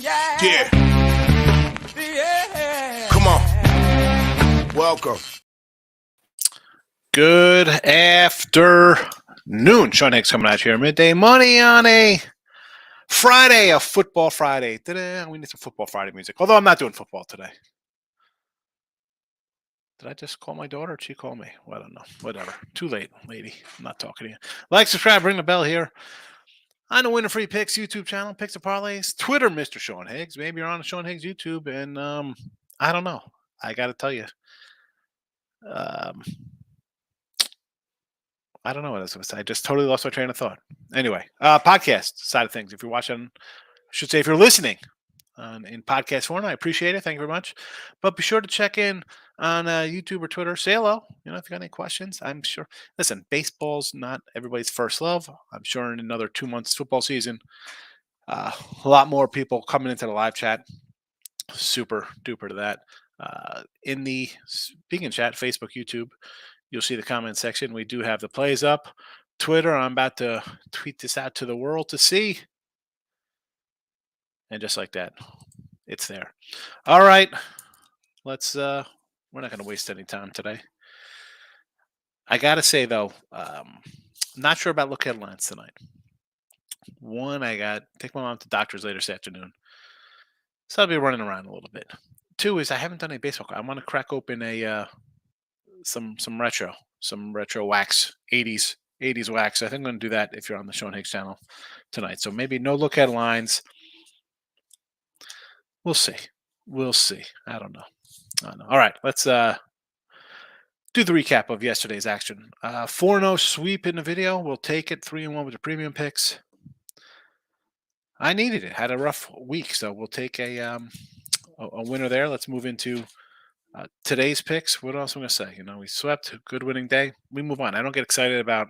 Yeah. Come on. Welcome. Good afternoon. Sean Higgs coming out here. Midday Money on a Friday, a football Friday. We need some football Friday music. Although I'm not doing football today. Did I just call my daughter or did she call me? Well, I don't know. Whatever. Too late, lady. I'm not talking to you. Like, subscribe, ring the bell here. On the Winner Free Picks YouTube channel, Picks and Parlays, Twitter, Mr. Sean Higgs. Maybe you're on the Sean Higgs YouTube, and I don't know. I got to tell you. I don't know what I was going to say. I just totally lost my train of thought. Anyway, podcast side of things. If you're watching, I should say if you're listening in podcast form, I appreciate it. Thank you very much. But be sure to check in on YouTube or Twitter. Say hello. If you got any questions, I'm sure. Listen, baseball's not everybody's first love. I'm sure in another 2 months football season, a lot more people coming into the live chat. Super duper to that. In the speaking chat, Facebook, YouTube, you'll see the comment section. We do have the plays up. Twitter, I'm about to tweet this out to the world to see. And just like that, it's there. All right. We're not going to waste any time today. I got to say, though, not sure about look headlines tonight. One, take my mom to doctors later this afternoon. So I'll be running around a little bit. Two is I haven't done any baseball. I want to crack open some retro wax, 80s wax. I think I'm going to do that if you're on the Sean Higgs channel tonight. So maybe no look headlines. We'll see. I don't know. All right, let's do the recap of yesterday's action. 4-0 sweep in the video. We'll take it. 3-1 with the premium picks. I needed it. Had a rough week, so we'll take a winner there. Let's move into today's picks. What else am I going to say? We swept. Good winning day. We move on. I don't get excited about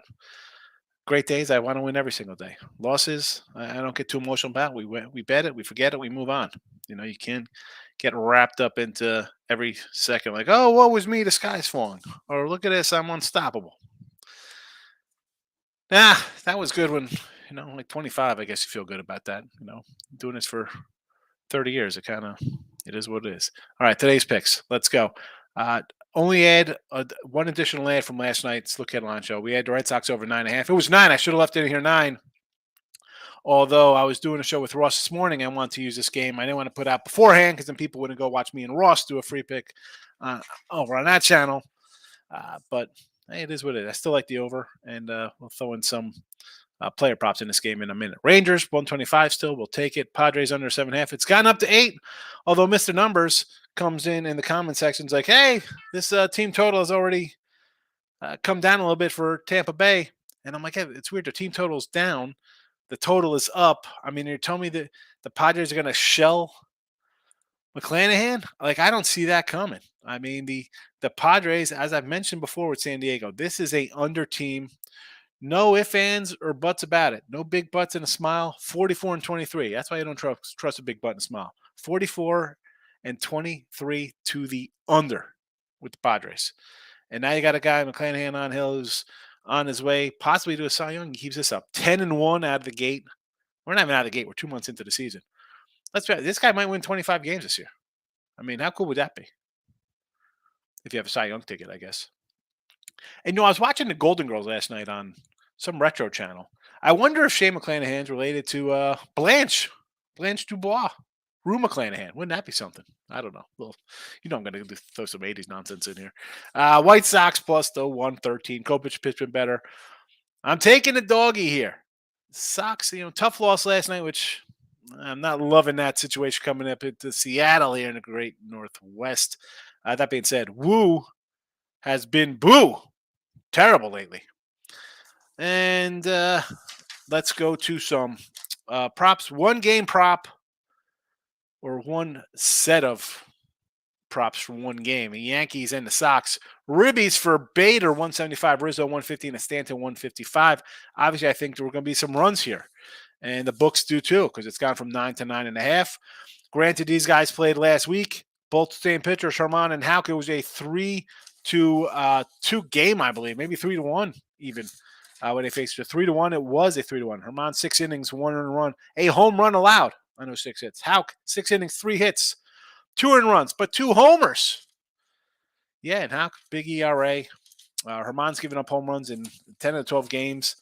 great days. I want to win every single day. Losses, I don't get too emotional about. We bet it. We forget it. We move on. You can't get wrapped up into every second like, oh, woe was me, the sky's falling. Or look at this, I'm unstoppable. That was good when, like 25, I guess you feel good about that. Doing this for 30 years, it is what it is. All right, today's picks. Let's go. Only add one additional ad from last night's Look Headline show. We had the Red Sox over 9.5. It was 9. I should have left it in here 9. Although I was doing a show with Ross this morning, I wanted to use this game. I didn't want to put out beforehand because then people wouldn't go watch me and Ross do a free pick over on that channel. But hey, it is what it is. I still like the over, and we'll throw in some player props in this game in a minute. Rangers, 125 still. We'll take it. Padres under 7.5. It's gotten up to 8, although Mr. Numbers comes in the comment sections like, hey, this team total has already come down a little bit for Tampa Bay. And I'm like, hey, it's weird. The team total is down. The total is up. I mean, you're telling me that the Padres are going to shell McClanahan? Like, I don't see that coming. I mean, the Padres, as I've mentioned before with San Diego, this is a under team. No ifs, ands, or buts about it. No big butts and a smile. 44-23. That's why you don't trust a big butt and smile. 44-23 to the under with the Padres. And now you got a guy, McClanahan on Hill, who's on his way possibly to a Cy Young. He keeps this up. 10-1 out of the gate. We're not even out of the gate. We're 2 months into the season. This guy might win 25 games this year. I mean, how cool would that be? If you have a Cy Young ticket, I guess. And, I was watching the Golden Girls last night on some retro channel. I wonder if Shane McClanahan's related to Blanche Dubois. Rue McClanahan. Wouldn't that be something? I don't know. Well, I'm going to throw some 80s nonsense in here. White Sox plus, though, 113. Kopech pitched been better. I'm taking the doggy here. Sox, tough loss last night, which I'm not loving that situation coming up into Seattle here in the great Northwest. That being said, Woo has been terrible lately. And let's go to some props. One game prop or one set of props for one game. The Yankees and the Sox. Ribbies for Bader, 175. Rizzo, 150. And Stanton, 155. Obviously, I think there were going to be some runs here. And the books do too, because it's gone from 9 to 9.5. Granted, these guys played last week. Both same pitchers, Herman and Houck. It was a 3-2 game, I believe. Maybe 3-1 even. When they faced a 3-1, it was a 3-1. Herman, 6 innings, 1 earned run. A home run allowed. I know 6 hits. Hauk, 6 innings, 3 hits, 2 earned runs, but 2 homers. Yeah, and Hauk, big ERA. Herman's given up home runs in 10 of 12 games.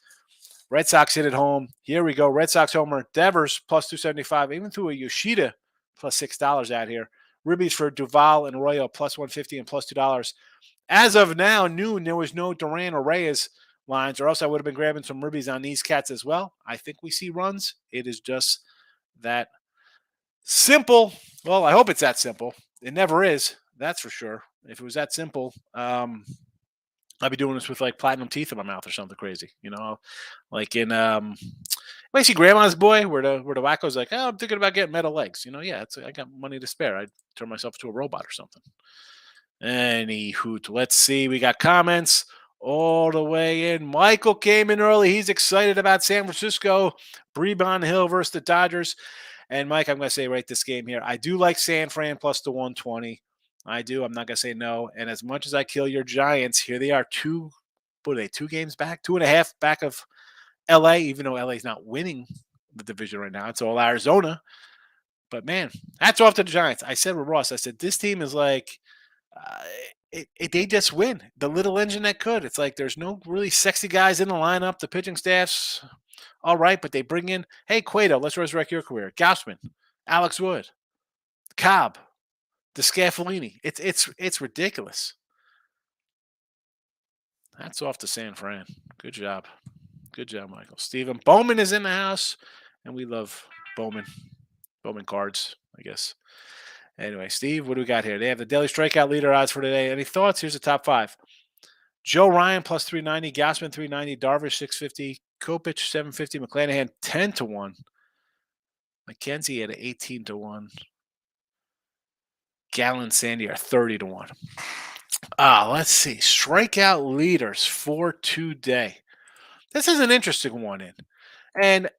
Red Sox hit at home. Here we go. Red Sox homer. Devers plus 275. Even through a Yoshida plus $6 out here. Ribbies for Duval and Arroyo plus 150 and plus $2. As of now, noon, there was no Duran or Reyes lines, or else I would have been grabbing some ribbies on these cats as well. I think we see runs. It is just that simple. Well, I hope it's that simple. It never is. That's for sure. If it was that simple, I'd be doing this with like platinum teeth in my mouth or something crazy, like in when I see Grandma's Boy, where the wacko's like, oh, I'm thinking about getting metal legs. Yeah, I got money to spare. I'd turn myself into a robot or something. Any hoot. Let's see. We got comments all the way in. Michael came in early. He's excited about San Francisco. Breban Hill versus the Dodgers. And Mike, I'm going to say right this game here. I do like San Fran plus the 120. I do. I'm not going to say no. And as much as I kill your Giants, here they are 2 games back, 2.5 back of LA, even though LA's not winning the division right now. It's all Arizona. But man, hats off to the Giants. I said with Ross, I said, this team is like, they just win. The little engine that could. It's like there's no really sexy guys in the lineup. The pitching staff's all right, but they bring in, hey, Cueto, let's resurrect your career. Gausman, Alex Wood, Cobb, DeScaffolini. It's ridiculous. Hats off to San Fran. Good job. Good job, Michael. Steven Bowman is in the house, and we love Bowman. Bowman cards, I guess. Anyway, Steve, what do we got here? They have the daily strikeout leader odds for today. Any thoughts? Here's the top 5. Joe Ryan plus 390, Gausman 390, Darvish 650, Kopech 750, McClanahan 10-1, McKenzie at 18-1, Gallen Sandy are 30-1. Let's see. Strikeout leaders for today. This is an interesting one in. And,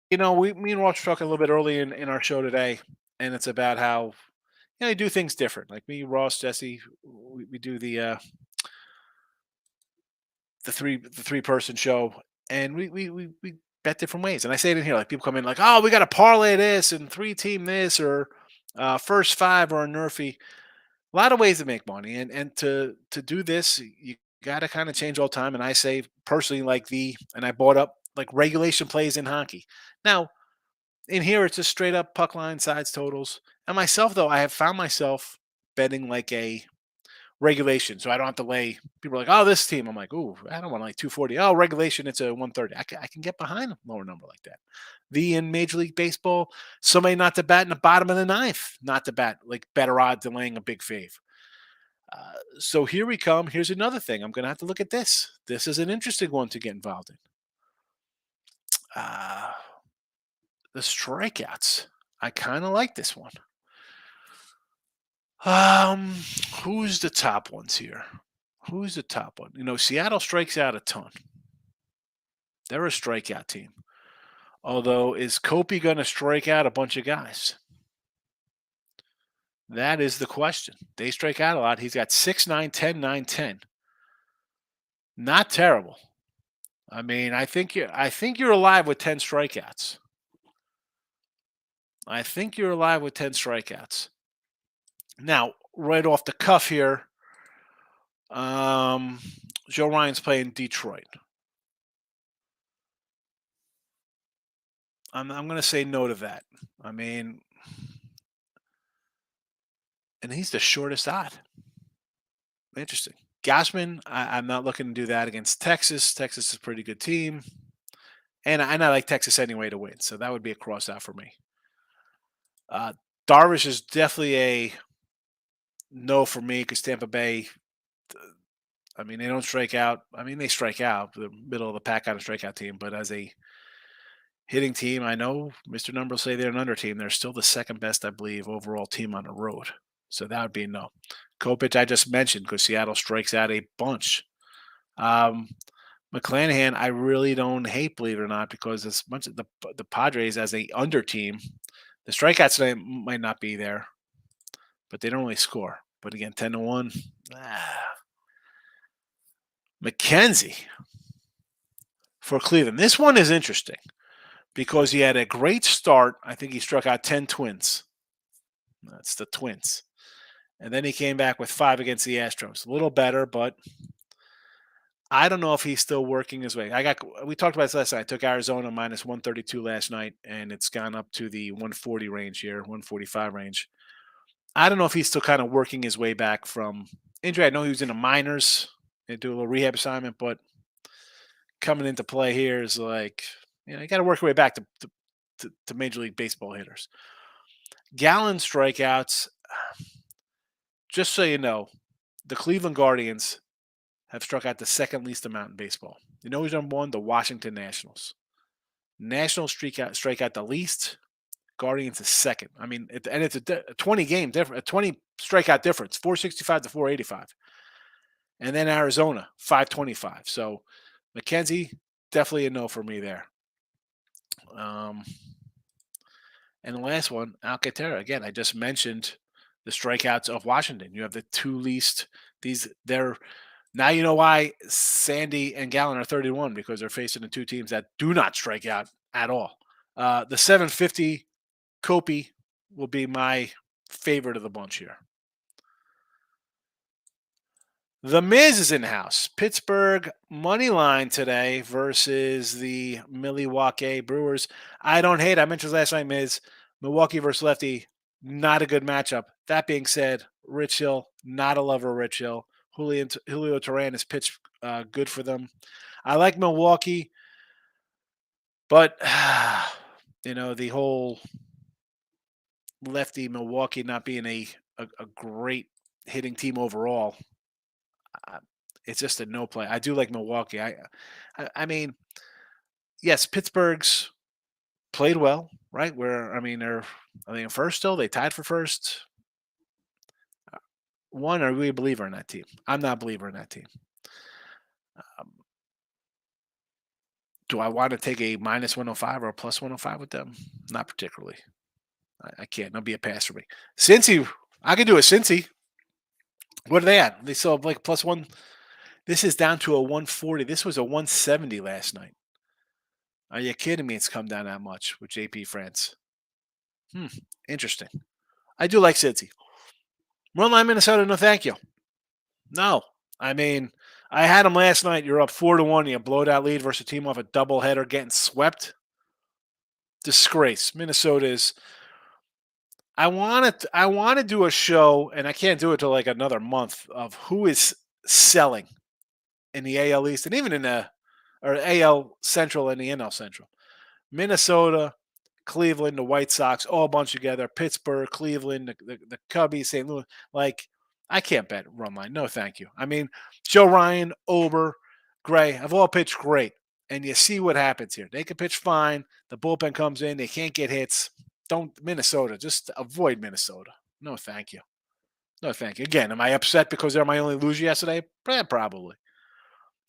me and Ross talked a little bit early in our show today, and it's about how, you do things different. Like me, Ross, Jesse, we do the three-person show, and we bet different ways. And I say it in here, like people come in like, oh, we got to parlay this and 3-team this or first 5 or a Nerfy. A lot of ways to make money, and to do this, you got to kind of change all the time. And I say personally, and I bought up like regulation plays in hockey. Now, in here, it's just straight up puck line, sides, totals. And myself, though, I have found myself betting like a regulation, so I don't have to lay. People are like, oh, this team. I'm like, ooh, I don't want like 240. Oh, regulation, it's a 130. I can get behind a lower number like that. In Major League Baseball, somebody not to bat in the bottom of the ninth, not to bat, like better odds than laying a big fave. So here we come. Here's another thing. I'm going to have to look at this. This is an interesting one to get involved in. The strikeouts. I kind of like this one. Who's the top ones here? Who's the top one? Seattle strikes out a ton. They're a strikeout team. Although, is Kopi going to strike out a bunch of guys? That is the question. They strike out a lot. He's got 6, 9, 10, 9, 10. Not terrible. I mean, I think you're alive with 10 strikeouts. I think you're alive with 10 strikeouts. Now, right off the cuff here, Joe Ryan's playing Detroit. I'm going to say no to that. I mean, and he's the shortest odd. Interesting. Gausman, I'm not looking to do that against Texas. Texas is a pretty good team. And I like Texas anyway to win, so that would be a cross out for me. Darvish is definitely a no for me because Tampa Bay, I mean, they don't strike out. I mean, they strike out. The middle of the pack kind of strikeout team, but as a hitting team, I know Mr. Number will say they're an under team. They're still the second best, I believe, overall team on the road. So that would be a no. Kopech, I just mentioned because Seattle strikes out a bunch. McClanahan, I really don't hate, believe it or not, because as much as the Padres as a under team, the strikeouts might not be there, but they don't really score. But again, 10-1. McKenzie for Cleveland. This one is interesting because he had a great start. I think he struck out 10 Twins. That's the Twins. And then he came back with 5 against the Astros. A little better, but I don't know if he's still working his way. We talked about this last night. I took Arizona minus 132 last night, and it's gone up to the 140 range here, 145 range. I don't know if he's still kind of working his way back from injury. I know he was in the minors and do a little rehab assignment, but coming into play here is like, you got to work your way back to Major League Baseball hitters. Gallon strikeouts, just so you know, the Cleveland Guardians have struck out the second least amount in baseball. You know who's number one? The Washington Nationals. Nationals strike out the least. Guardians is second. I mean, it's a 20 game difference, a 20 strikeout difference, 465 to 485. And then Arizona, 525. So McKenzie, definitely a no for me there. And the last one, Alcantara. Again, I just mentioned the strikeouts of Washington. You have the two least. Now you know why Sandy and Gallon are 31, because they're facing the two teams that do not strike out at all. The 750 Kopi will be my favorite of the bunch here. The Miz is in the house. Pittsburgh money line today versus the Milwaukee Brewers. I don't hate. I mentioned last night, Miz. Milwaukee versus lefty, not a good matchup. That being said, Rich Hill, not a lover of Rich Hill. Julio Teheran has pitched good for them. I like Milwaukee, but the whole lefty Milwaukee not being a great hitting team overall, it's just a no play. I do like Milwaukee. I mean, yes, Pittsburgh's played well, right? They're first still. They tied for first. One, are we a believer in that team? I'm not a believer in that team. Do I want to take a minus 105 or a plus 105 with them? Not particularly. I can't. That'll be a pass for me. Cincy, I could do a Cincy. What are they at? They still have like plus one. This is down to a 140. This was a 170 last night. Are you kidding me? It's come down that much with JP France. Interesting. I do like Cincy. Run line Minnesota, no thank you. No. I mean, I had them last night. You're up 4-1. You blow that lead versus a team off a doubleheader getting swept. Disgrace. Minnesota is. I want to do a show, and I can't do it till like another month, of who is selling in the AL East and even in the AL Central and the NL Central. Minnesota, Cleveland, the White Sox, all a bunch together. Pittsburgh, Cleveland, the Cubbies, St. Louis. Like, I can't bet run line. No, thank you. I mean, Joe Ryan, Ober, Gray have all pitched great. And you see what happens here. They can pitch fine. The bullpen comes in. They can't get hits. Minnesota. Just avoid Minnesota. No, thank you. No, thank you. Again, am I upset because they're my only loser yesterday? Probably.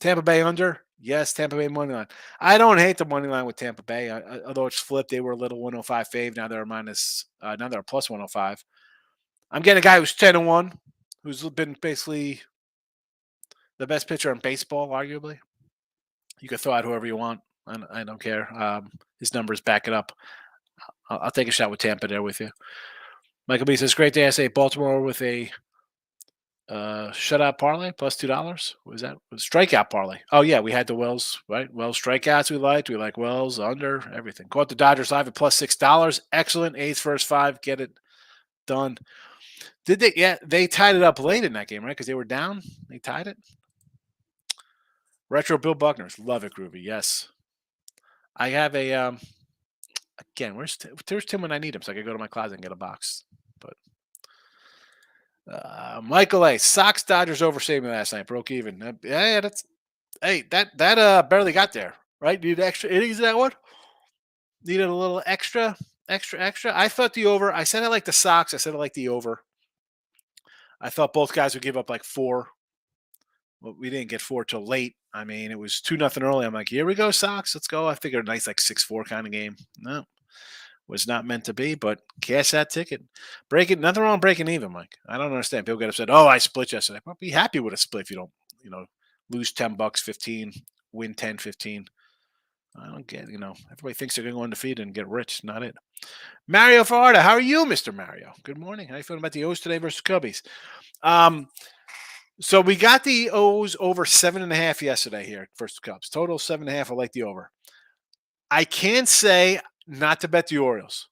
Tampa Bay under? Yes, Tampa Bay money line. I don't hate the money line with Tampa Bay. Although it's flipped, they were a little 105 fave. Now they're now they're plus 105. I'm getting a guy who's 10-1, who's been basically the best pitcher in baseball, arguably. You can throw out whoever you want. I don't care. His numbers back it up. I'll take a shot with Tampa there with you. Michael B says, great day. I say Baltimore with a shutout parlay plus $2. What was that? It was strikeout parlay. Oh, yeah. We had the Wells, right? Wells strikeouts we liked. We like Wells under everything. Caught the Dodgers live at plus $6. Excellent. A's first 5. Get it done. Did they? Yeah, they tied it up late in that game, right? Because they were down. They tied it. Retro Bill Buckner's. Love it, Groovy. Yes. I have a again, there's Tim when I need him, so I can go to my closet and get a box. But Michael A. Sox Dodgers oversaved me last night. Broke even. That barely got there, right? Needed extra innings in that one. Needed a little extra. I thought the over. I said I like the Sox. I said I like the over. I thought both guys would give up like 4. Well, we didn't get 4 till late. I mean, it was 2-0 early. I'm like, here we go, Sox. Let's go. I figured a nice like 6-4 kind of game. No, was not meant to be, but cash that ticket. Break it. Nothing wrong breaking even, Mike. I don't understand. People get upset. Oh, I split yesterday. I'll be happy with a split if you don't, lose $10, 15, win 10, 15. I don't get, everybody thinks they're going to go undefeated and get rich. Not it. Mario Florida, how are you, Mr. Mario? Good morning. How you feeling about the O's today versus Cubbies? Um, so we got the O's over 7.5 yesterday here versus Cubs. Total 7.5. I like the over. I can say not to bet the Orioles.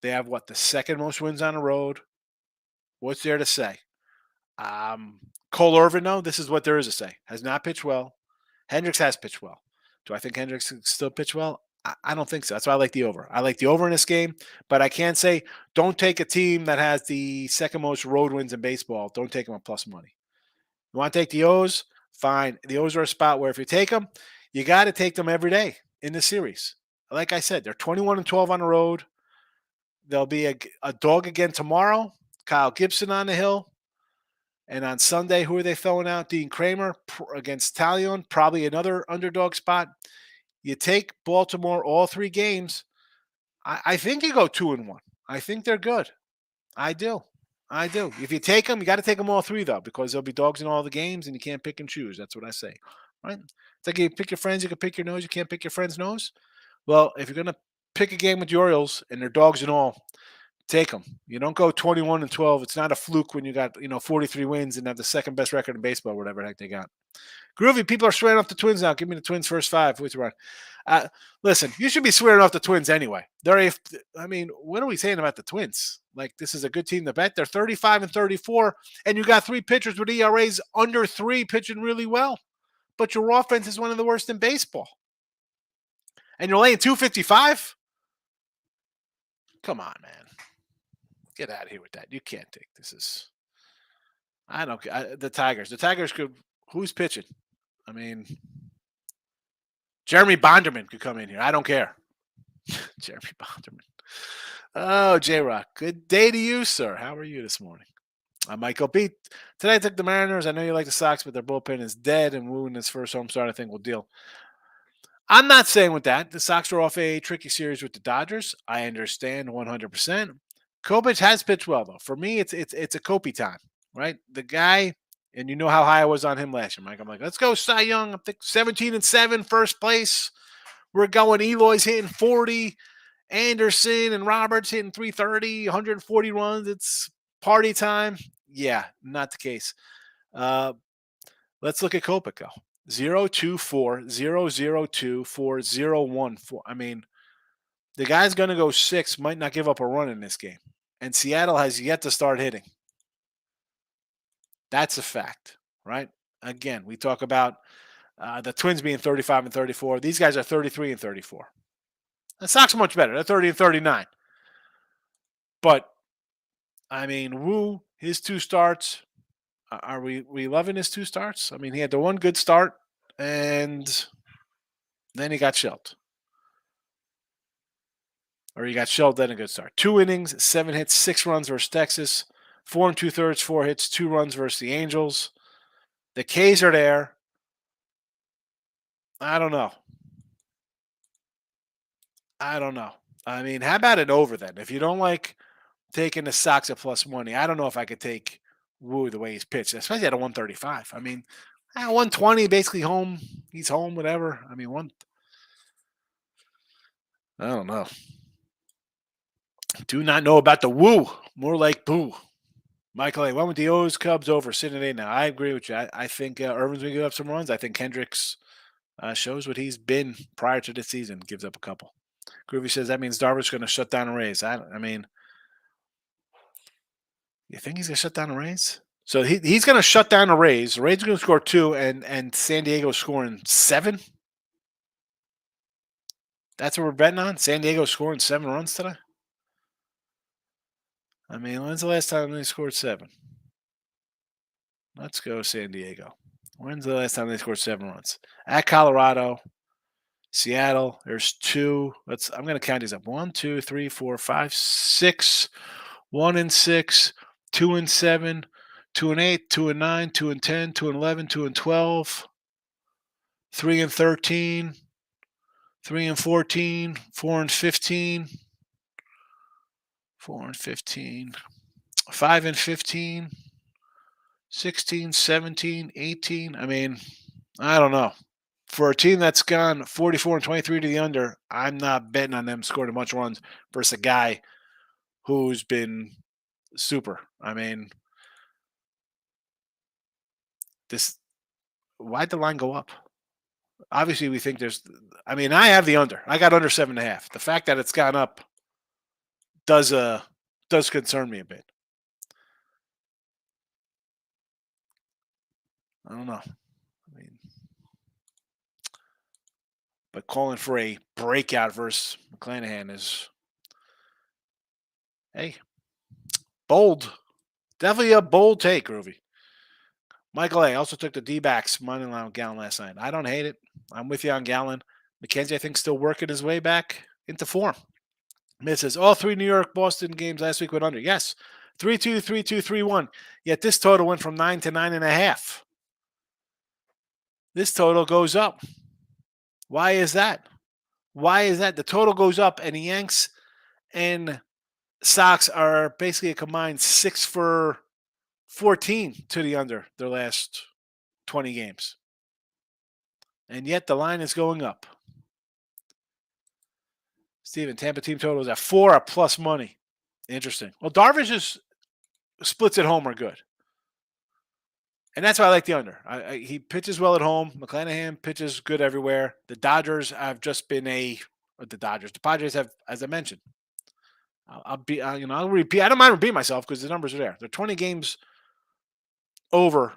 They have what, the second most wins on the road. What's there to say? Cole Irvin, though, this is what there is to say. Has not pitched well. Hendricks has pitched well. Do I think Hendricks can still pitch well? I don't think so. That's why I like the over. I like the over in this game, but I can say don't take a team that has the second most road wins in baseball. Don't take them at plus money. You want to take the O's? Fine. The O's are a spot where if you take them, you got to take them every day in the series. Like I said, they're 21-12 on the road. There'll be a dog again tomorrow. Kyle Gibson on the hill. And on Sunday, who are they throwing out? Dean Kramer against Talion, probably another underdog spot. You take Baltimore all 3 games. I think you go 2-1. I think they're good. I do. If you take them, you got to take them all 3, though, because there'll be dogs in all the games, and you can't pick and choose. That's what I say. Right? It's like you pick your friends, you can pick your nose. You can't pick your friend's nose. Well, if you're going to pick a game with the Orioles, and they're dogs and all, take them. You don't go 21-12. It's not a fluke when you got 43 wins and have the second best record in baseball, whatever the heck they got. Groovy, people are swearing off the Twins now. Give me the Twins first 5. Which one? Listen, you should be swearing off the Twins anyway. What are we saying about the Twins? Like, this is a good team to bet. They're 35-34, and you got 3 pitchers with ERAs under 3 pitching really well. But your offense is one of the worst in baseball. And you're laying 255? Come on, man. Get out of here with that. You can't take this. The Tigers. The Tigers could. Who's pitching? Jeremy Bonderman could come in here. I don't care. Jeremy Bonderman. Oh, J-Rock. Good day to you, sir. How are you this morning? I'm Michael B. Today I took the Mariners. I know you like the Sox, but their bullpen is dead, and Wu in his first home start, I think, will deal. I'm not saying with that. The Sox are off a tricky series with the Dodgers. I understand 100%. Kopech has pitched well, though. For me, it's a Kopey time, right? The guy, and you know how high I was on him last year, Mike. I'm like, let's go Cy Young. I think 17-7, first place. We're going. Eloy's hitting 40. Anderson and Roberts hitting 330, 140 runs. It's party time. Yeah, not the case. Let's look at Kopech, though. 0-2-4, 0-0-2, 4-0-1-4. The guy's going to go 6, might not give up a run in this game. And Seattle has yet to start hitting. That's a fact, right? Again, we talk about the Twins being 35-34. These guys are 33-34. The Sox are much better. They're 30-39. But, Wu, his 2 starts, are we loving his 2 starts? He had the one good start, and then he got shelled. Or he got shelled, then a good start. 2 innings, 7 hits, 6 runs versus Texas. 4 2/3, 4 hits, 2 runs versus the Angels. The K's are there. I don't know. How about an over then? If you don't like taking the Sox at plus money, I don't know if I could take Wu the way he's pitched, especially at a 135. 120, basically home. He's home, whatever. I don't know. Do not know about the Wu. More like boo. Michael A. Went with the O's, Cubs over, sitting at 8 now. I agree with you. I think Irvin's going to give up some runs. I think Hendricks shows what he's been prior to this season. Gives up a couple. Groovy says that means Darvish's going to shut down the Rays. You think he's going to shut down the Rays? So he's going to shut down the Rays. The Rays are going to score 2, and San Diego's scoring 7? That's what we're betting on? San Diego's scoring 7 runs today? When's the last time they scored 7? Let's go San Diego. When's the last time they scored 7 runs? At Colorado, Seattle, there's 2. I'm going to count these up. 1, 2, 3, 4, 5, 6. 1-6, 2-7, 2-8, 2-9, 2-10, 2-11, 2-12, 3-13, 3-14, 4-15, 4-15, 5-15, 16, 17, 18. I don't know. For a team that's gone 44-23 to the under, I'm not betting on them scoring a bunch of runs versus a guy who's been super. I mean, this why'd the line go up? Obviously, we think there's. I mean, I have the under. I got under 7.5. The fact that it's gone up does does concern me a bit. I don't know. I mean, but calling for a breakout versus McClanahan is, hey, bold. Definitely a bold take, Groovy. Michael A. also took the D-backs money line with Gallon last night. I don't hate it. I'm with you on Gallon. McKenzie, I think, still working his way back into form. Misses all three New York Boston games last week went under. Yes, 3-2, 3-2, 3-1. Yet this total went from 9 to 9.5. This total goes up. Why is that? Why is that? The total goes up, and the Yanks and Sox are basically a combined 6 for 14 to the under their last 20 games. And yet the line is going up. Steven, Tampa team total is at 4 at plus money. Interesting. Well, Darvish's splits at home are good. And that's why I like the under. He pitches well at home. McClanahan pitches good everywhere. The Dodgers have just been the Padres have, as I mentioned. I'll repeat. I don't mind repeating myself because the numbers are there. They're 20 games over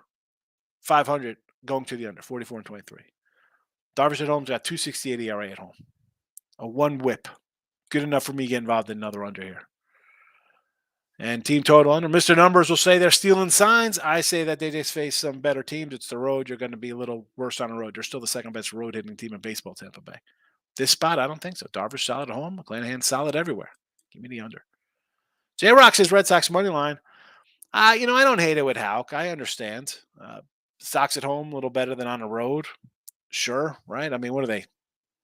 500 going to the under, 44-23. Darvish at home's got 2.68 ERA at home. A 1 whip. Good enough for me to get involved in another under here. And team total under. Mr. Numbers will say they're stealing signs. I say that they just face some better teams. It's the road. You're going to be a little worse on the road. They're still the second best road hitting team in baseball, Tampa Bay. This spot, I don't think so. Darvish solid at home. McClanahan solid everywhere. Give me the under. J-Rock says Red Sox money line. I don't hate it with Houck. I understand. Sox at home a little better than on the road. Sure, right? I mean, what are they?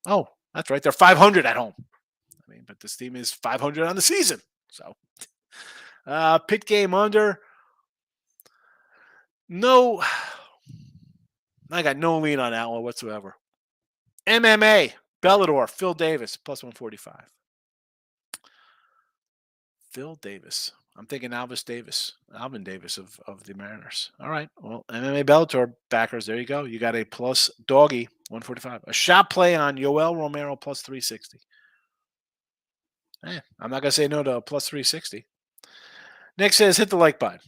Oh, that's right. They're 500 at home. I mean, but this team is 500 on the season. So, pit game under. No, I got no lean on that one whatsoever. MMA, Bellator, Phil Davis, plus 145. Phil Davis. I'm thinking Alvin Davis of the Mariners. All right. Well, MMA Bellator backers, there you go. You got a plus doggy, 145. A shot play on Yoel Romero, plus 360. I'm not going to say no to a plus 360. Nick says, hit the like button.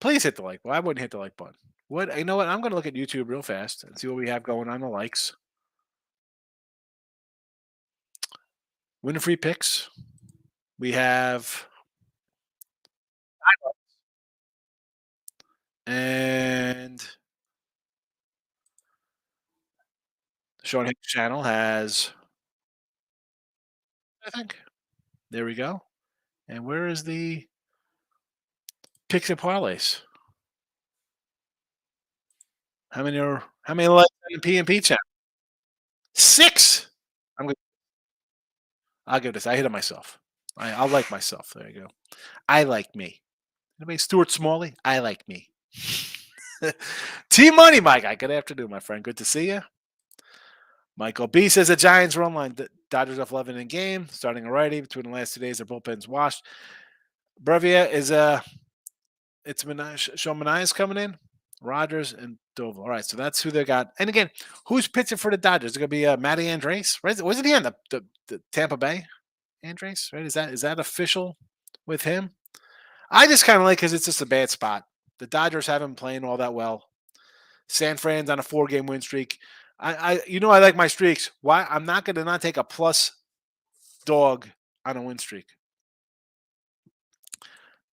Please hit the like button. I wouldn't hit the like button. You know what? I'm going to look at YouTube real fast and see what we have going on the likes. Winner free picks. We have and Sean Hicks channel has, I think. There we go. And where is the picks and parlays? How many likes on the P&P channel? 6. I'll give this. I hit it myself. I'll like myself. There you go. I like me. Anybody Stuart Smalley? I like me. T-Money, my guy. Good afternoon, my friend. Good to see you. Michael B says the Giants run line. Dodgers off 11 in game. Starting a righty. Between the last 2 days, their bullpen's washed. Brevia is it's Sean Manaeus coming in. Rogers and Doval. All right, so that's who they got. And again, who's pitching for the Dodgers? Is it going to be Matty Andres? Right? Wasn't he on the Tampa Bay? Andres, right? Is that official with him? I just kind of like because it's just a bad spot. The Dodgers haven't been playing all that well. San Fran's on a 4-game win streak. I like my streaks. Why? I'm not going to not take a plus dog on a win streak.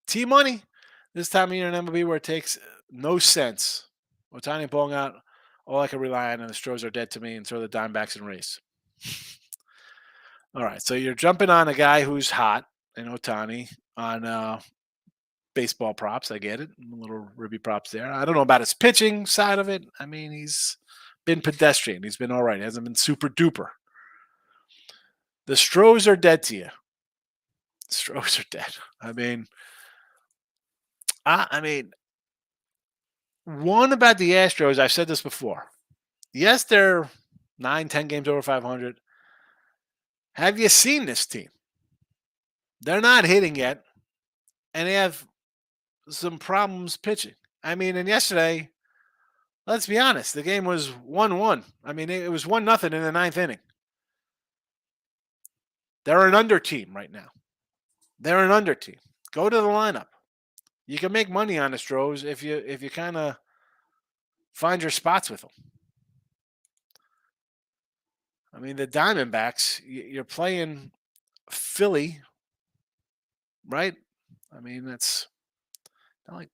T-Money. This time of year in MLB where it takes no sense. Ohtani pulling out, all I can rely on, and the Stros are dead to me, and throw the Diamondbacks in race. All right, so you're jumping on a guy who's hot in Ohtani on baseball props. I get it. A little ribby props there. I don't know about his pitching side of it. I mean, he's been pedestrian. He's been all right. He hasn't been super duper. The Stros are dead to you. Stros are dead. I mean, one about the Astros, I've said this before. Yes, they're 9, 10 games over 500. Have you seen this team? They're not hitting yet, and they have some problems pitching. I mean, and yesterday, let's be honest, the game was 1-1. I mean, it was 1-0 in the ninth inning. They're an under team right now. They're an under team. Go to the lineup. You can make money on the Stros if you kind of find your spots with them. I mean, the Diamondbacks, you're playing Philly, right? I mean, that's not like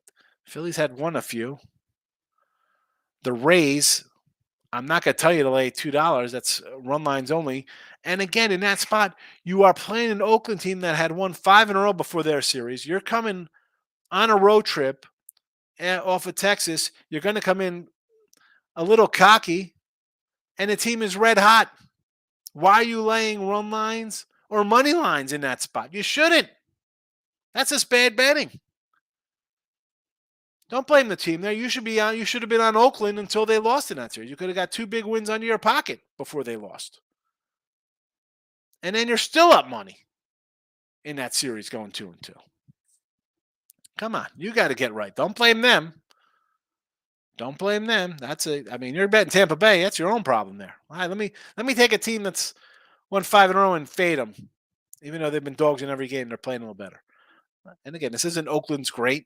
Phillies had won a few. The Rays, I'm not going to tell you to lay $2. That's run lines only. And again, in that spot, you are playing an Oakland team that had won 5 in a row before their series. You're coming on a road trip off of Texas. You're going to come in a little cocky, and the team is red hot. Why are you laying run lines or money lines in that spot? You shouldn't. That's just bad betting. Don't blame the team there. You should be on. You should have been on Oakland until they lost in that series. You could have got 2 big wins under your pocket before they lost, and then you're still up money in that series, going 2-2. Come on, you got to get right. Don't blame them. Don't blame them. I mean, you're betting Tampa Bay. That's your own problem there. All right, let me take a team that's won 5 in a row and fade them, even though they've been dogs in every game. They're playing a little better. And again, this isn't Oakland's great.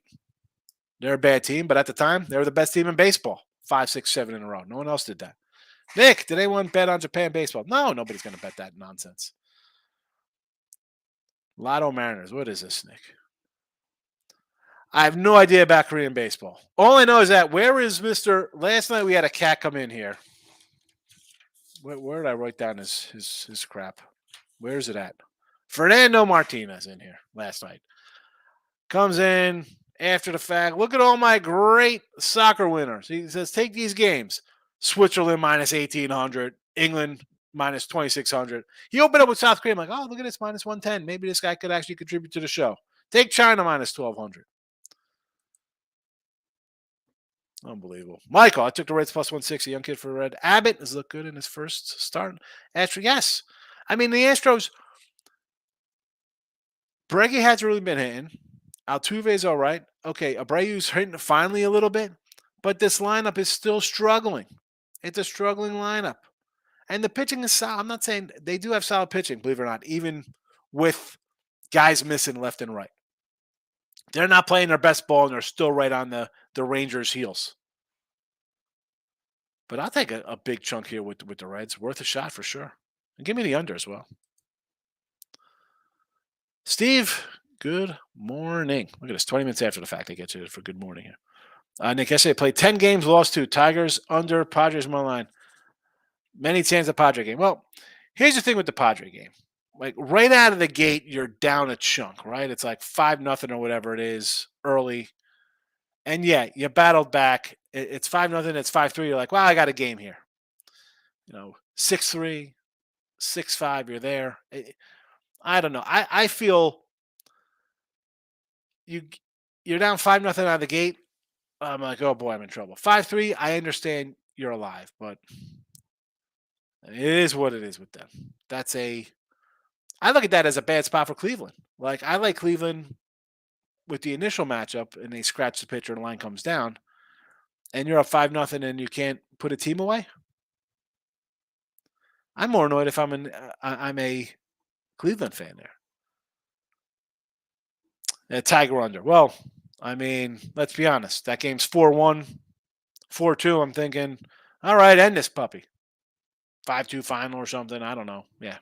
They're a bad team, but at the time, they were the best team in baseball. 5, 6, 7 in a row. No one else did that. Nick, did anyone bet on Japan baseball? No, nobody's going to bet that nonsense. Lotto Mariners. What is this, Nick? I have no idea about Korean baseball. All I know is that where is Mr. Last night we had a cat come in here. Where did I write down his crap? Where is it at? Fernando Martinez in here last night. Comes in after the fact. Look at all my great soccer winners. He says, take these games. Switzerland minus 1,800. England minus 2,600. He opened up with South Korea. I'm like, oh, look at this, minus 110. Maybe this guy could actually contribute to the show. Take China minus 1,200. Unbelievable. Michael, I took the Reds plus 160. Young kid for Red. Abbott has looked good in his first start. Astros, yes. I mean, the Astros, Breggy hasn't really been hitting. Altuve's all right. Okay, Abreu's hitting finally a little bit, but this lineup is still struggling. It's a struggling lineup. And the pitching is solid. I'm not saying they do have solid pitching, believe it or not, even with guys missing left and right. They're not playing their best ball, and they're still right on the Rangers' heels. But I'll take a big chunk here with the Reds. Worth a shot for sure. And give me the under as well. Steve, good morning. Look at this. 20 minutes after the fact, I get you for good morning here. Nick, yesterday played 10 games, lost 2. Tigers under, Padres money line. Many chance the Padre game. Well, here's the thing with the Padre game. Like right out of the gate, you're down a chunk, right? It's like 5-0 or whatever it is early. And yeah, you battled back. It's 5-0, it's 5-3. You're like, well, I got a game here. 6-3, 6-5, you're there. I don't know. I feel you're down 5-0 out of the gate. I'm like, oh boy, I'm in trouble. 5-3, I understand you're alive, but it is what it is with them. I look at that as a bad spot for Cleveland. Like, I like Cleveland with the initial matchup, and they scratch the pitcher and the line comes down, and you're up 5-0 and you can't put a team away. I'm more annoyed if I'm a Cleveland fan there. Tiger under. Well, I mean, let's be honest. That game's 4-1, 4-2. I'm thinking, all right, end this puppy. 5-2 final or something. I don't know. Yeah.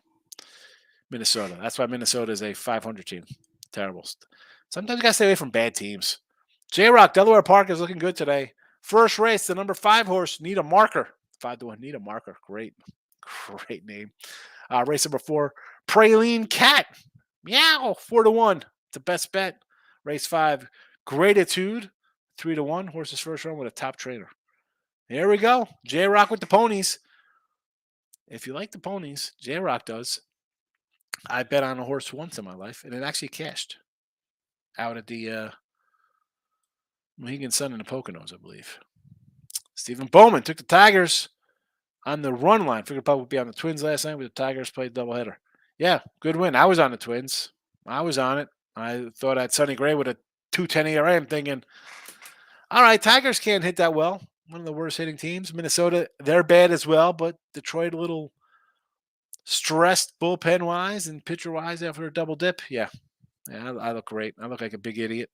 Minnesota. That's why Minnesota is a 500 team. Terrible. Sometimes you got to stay away from bad teams. J-Rock, Delaware Park is looking good today. First race, the number 5 horse, Need a Marker. 5-1, Need a Marker. Great name. Race number 4, Praline Cat. Meow, 4-1. It's the best bet. Race 5, Gratitude. 3-1. Horse's first run with a top trainer. There we go. J-Rock with the ponies. If you like the ponies, J-Rock does. I bet on a horse once in my life, and it actually cashed out at the Mohegan Sun in the Poconos, I believe. Stephen Bowman took the Tigers. On the run line, figured probably would be on the Twins last night, but the Tigers played doubleheader. Yeah, good win. I was on the Twins. I was on it. I thought I'd Sonny Gray with a 2.10 ERA. I'm thinking, all right, Tigers can't hit that well. One of the worst hitting teams. Minnesota, they're bad as well, but Detroit a little stressed bullpen wise and pitcher wise after a double dip. Yeah, I look great. I look like a big idiot.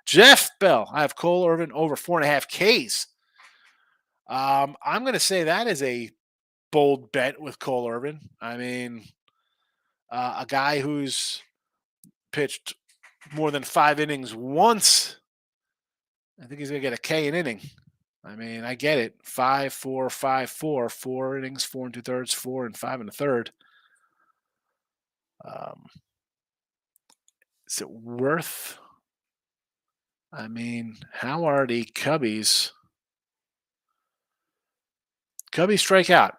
Jeff Bell, I have Cole Irvin over 4.5 Ks. I'm going to say that is a bold bet with Cole Irvin. I mean, a guy who's pitched more than 5 innings once. I think he's going to get a K an inning. I mean, I get it. 5, 4, 5, 4, 4 innings, 4 and 2/3, 4 and 5 and a third. Is it worth? I mean, how are the Cubbies? Cubbies strike out.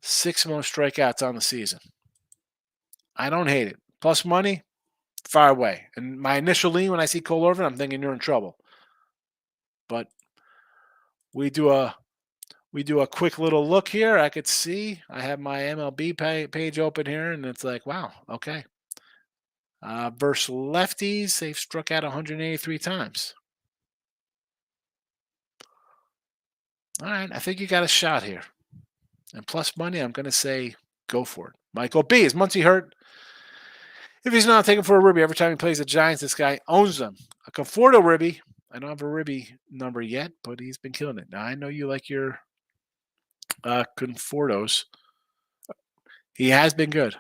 6 most strikeouts on the season. I don't hate it. Plus money, far away. And my initial lean when I see Cole Irvin, I'm thinking you're in trouble. But we do a quick little look here. I could see I have my MLB page open here, and it's like, wow, okay. Versus lefties, they've struck out 183 times. All right, I think you got a shot here. And plus money, I'm going to say go for it. Michael B. Is Muncy hurt? If he's not taken for a ribby every time he plays the Giants, this guy owns them. A Conforto ribby. I don't have a ribby number yet, but he's been killing it. Now, I know you like your Confortos. He has been good.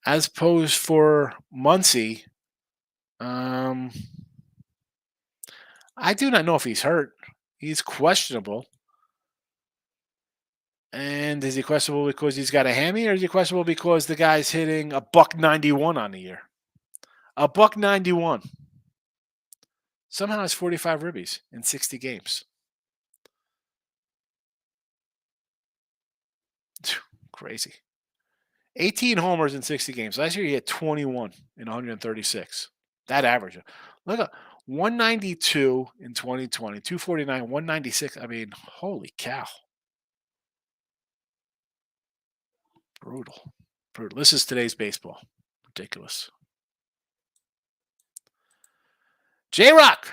As opposed for Muncy, I do not know if he's hurt. He's questionable. And is he questionable because he's got a hammy, or is he questionable because the guy's hitting a $191 on the year? A $191. Somehow has 45 ribbies in 60 games. Crazy. 18 homers in 60 games. Last year he had 21 in 136. That average. Look at 192 in 2020, 249, 196. I mean, holy cow. Brutal. Brutal. This is today's baseball. Ridiculous. J-Rock.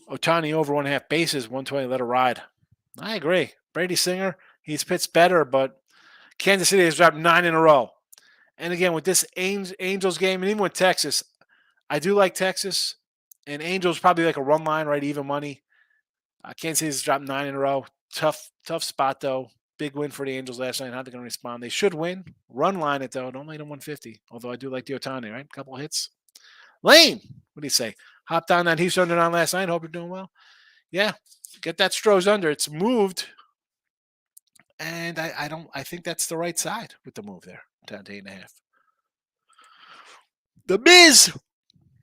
Otani over 1.5 bases, 120, let it ride. I agree. Brady Singer, he's pitched better, but Kansas City has dropped 9 in a row. And again, with this Angels game, and even with Texas, I do like Texas. And Angels probably like a run line, right? Even money. Kansas City's dropped 9 in a row. Tough spot, though. Big win for the Angels last night. How they're going to respond? They should win. Run line it, though. Don't lay them 150. Although I do like the Otani, right? A couple of hits. Lane, what do you say? Hopped on that Houston underdog last night. Hope you're doing well. Yeah, get that Stroh's under. It's moved. And I think that's the right side with the move there. Down to 8.5. The Miz.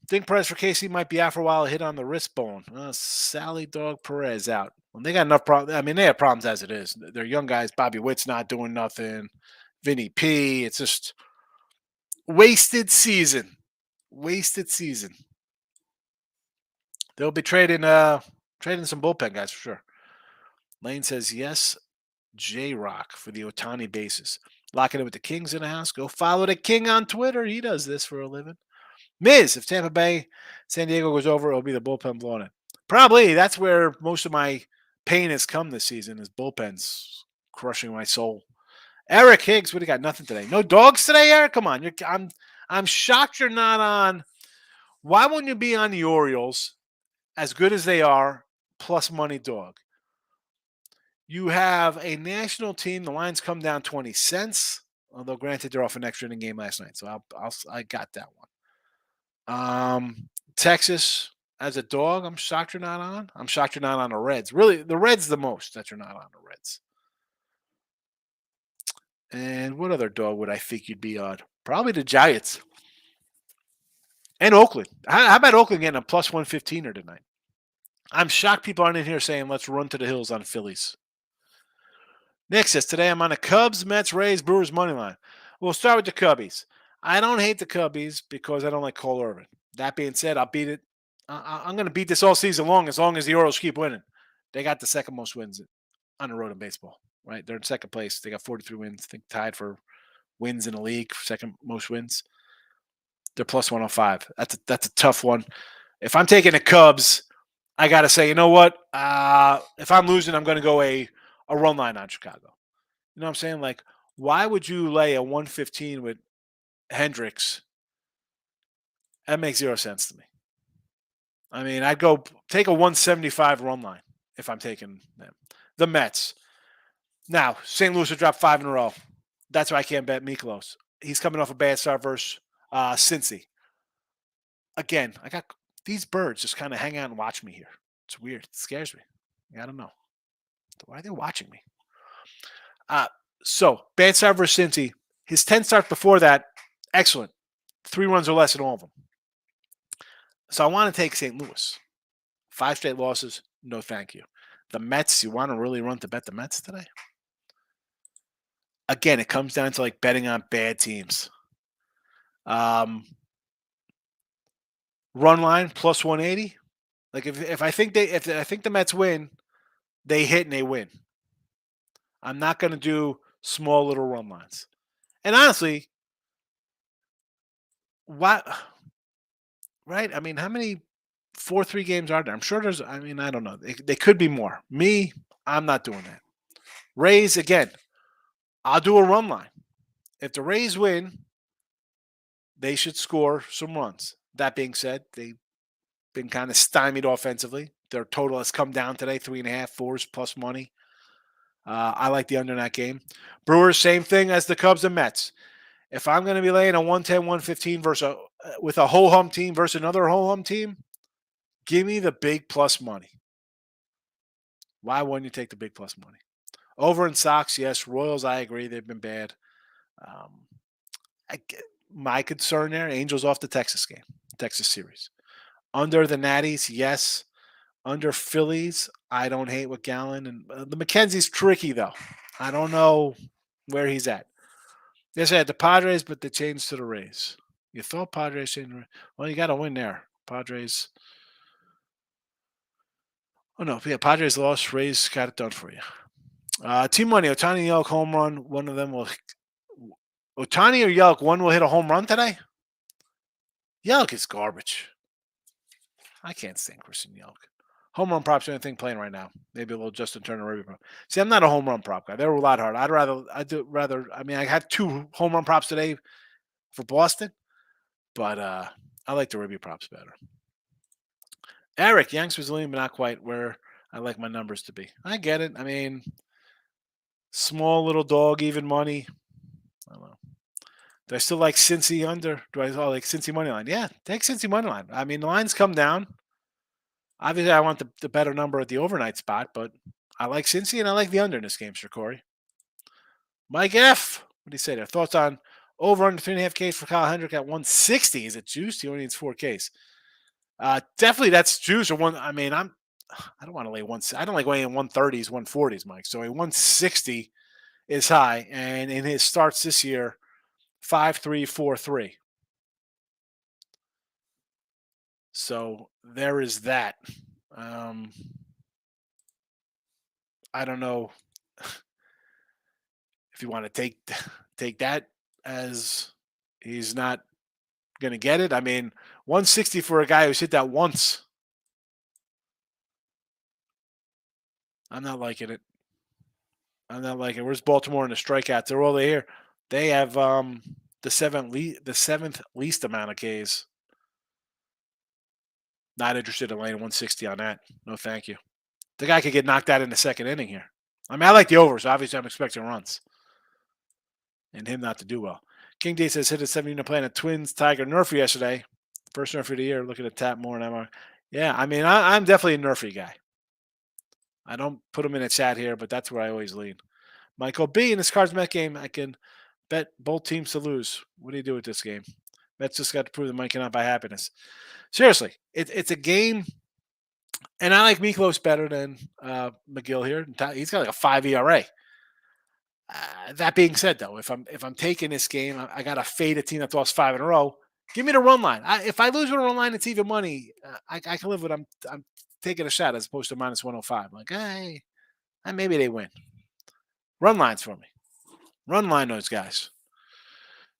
Think price for KC might be out for a while. A hit on the wrist bone. Sally Dog Perez out. Well, they got enough problems. I mean, they have problems as it is. They're young guys. Bobby Witt's not doing nothing. Vinny P. It's just wasted season. Wasted season. They'll be trading some bullpen guys for sure. Lane says yes. J-Rock for the Otani basis. Locking it with the Kings in the house. Go follow the King on Twitter. He does this for a living. Miz, if Tampa Bay, San Diego goes over, it'll be the bullpen blowing it. Probably. That's where most of my pain has come this season, is bullpens crushing my soul. Eric Higgs, what do you got? Nothing today. No dogs today, Eric? Come on. I'm shocked you're not on. Why wouldn't you be on the Orioles, as good as they are, plus money dog? You have a national team. The lines come down 20 cents. Although, granted, they're off an extra inning game last night, so I got that one. Texas as a dog, I'm shocked you're not on. I'm shocked you're not on the Reds. Really, the Reds the most that you're not on the Reds. And what other dog would I think you'd be on? Probably the Giants. And Oakland. How about Oakland getting a plus 115er tonight? I'm shocked people aren't in here saying let's run to the hills on Phillies. Nick says, today I'm on the Cubs, Mets, Rays, Brewers money line. We'll start with the Cubbies. I don't hate the Cubbies because I don't like Cole Irvin. That being said, I'll beat it. I'm going to beat this all season long as the Orioles keep winning. They got the second most wins on the road in baseball. right? They're in second place. They got 43 wins. I think tied for wins in the league, second most wins. They're plus 105. That's a tough one. If I'm taking the Cubs, I got to say, you know what? If I'm losing, I'm going to go a run line on Chicago. You know what I'm saying? Like, why would you lay a 115 with Hendricks? That makes zero sense to me. I mean, I'd go take a 175 run line if I'm taking them. The Mets. Now, St. Louis would drop 5 in a row. That's why I can't bet Miklos. He's coming off a bad start versus Cincy. Again, I got these birds just kind of hang out and watch me here. It's weird. It scares me. I don't know. Why are they watching me? So, bad start versus Cincy. His 10 starts before that, excellent. 3 runs or less in all of them. So I want to take St. Louis. 5 straight losses, no thank you. The Mets, you want to really run to bet the Mets today? Again, it comes down to like betting on bad teams. Run line plus 180. Like if I think I think the Mets win, they hit and they win. I'm not going to do small little run lines. And honestly, what? Right? I mean, how many 4-3 games are there? I'm sure there's. I mean, I don't know. They could be more. Me, I'm not doing that. Rays again. I'll do a run line. If the Rays win, they should score some runs. That being said, they've been kind of stymied offensively. Their total has come down today, 3.5, 4s plus money. I like the under in that game. Brewers, same thing as the Cubs and Mets. If I'm going to be laying a 110, 115 versus with a whole hum team versus another whole hum team, give me the big plus money. Why wouldn't you take the big plus money? Over in Sox, yes. Royals, I agree. They've been bad. My concern there, Angels off the Texas game, Texas series. Under the Natties, yes. Under Phillies, I don't hate what Gallen and the McKenzie's tricky though. I don't know where he's at. Yes, I had the Padres, but they changed to the Rays. You thought Padres changed? Well, you got to win there. Padres. Oh no, yeah, Padres lost. Rays got it done for you. Team money: Otani, Yelk, home run. One of them will. Otani or Yelk, one will hit a home run today. Yelk is garbage. I can't stand Christian Yelk. Home run props, the only thing playing right now. Maybe a little Justin Turner. See, I'm not a home run prop guy. They were a lot hard. I mean, I had 2 home run props today for Boston, but I like the Ruby props better. Eric, Yanks was leaning, but not quite where I like my numbers to be. I get it. I mean, small little dog, even money. I don't know. Do I still like Cincy under? Do I like Cincy money line? Yeah, take Cincy money line. I mean, the lines come down. Obviously, I want the better number at the overnight spot, but I like Cincy and I like the under in this game, Sir Corey. Mike F. What do you say there? Thoughts on over under 3.5 Ks for Kyle Hendrick at 160? Is it juiced? He only needs 4 Ks. Definitely that's juice or one. I mean, I don't want to lay one. I don't like weighing 130s, 140s, Mike. So a 160 is high, and in his starts this year, 5.3, 4.3. So there is that. I don't know if you want to take that as he's not going to get it. I mean, 160 for a guy who's hit that once. I'm not liking it. Where's Baltimore in the strikeouts? They're all here. They have the seventh least amount of Ks. Not interested in laying 160 on that. No, thank you. The guy could get knocked out in the second inning here. I mean, I like the overs. Obviously, I'm expecting runs. And him not to do well. King D says hit a 7-unit play on a Twins Tiger Nerfer yesterday. First Nerfer of the year. Looking at tap more and MR. Yeah, I mean, I'm definitely a Nerfy guy. I don't put him in a chat here, but that's where I always lean. Michael B in this Cards Met game, I can bet both teams to lose. What do you do with this game? Mets just got to prove that Mike cannot buy happiness. Seriously, it's a game, and I like Miklos better than McGill here. He's got like a 5 ERA. That being said, though, if I'm taking this game, I got to fade a team that's lost 5 in a row. Give me the run line. If I lose with a run line, it's even money. I can live with. I'm taking a shot as opposed to minus 105. Like, hey, maybe they win. Run lines for me. Run line those guys.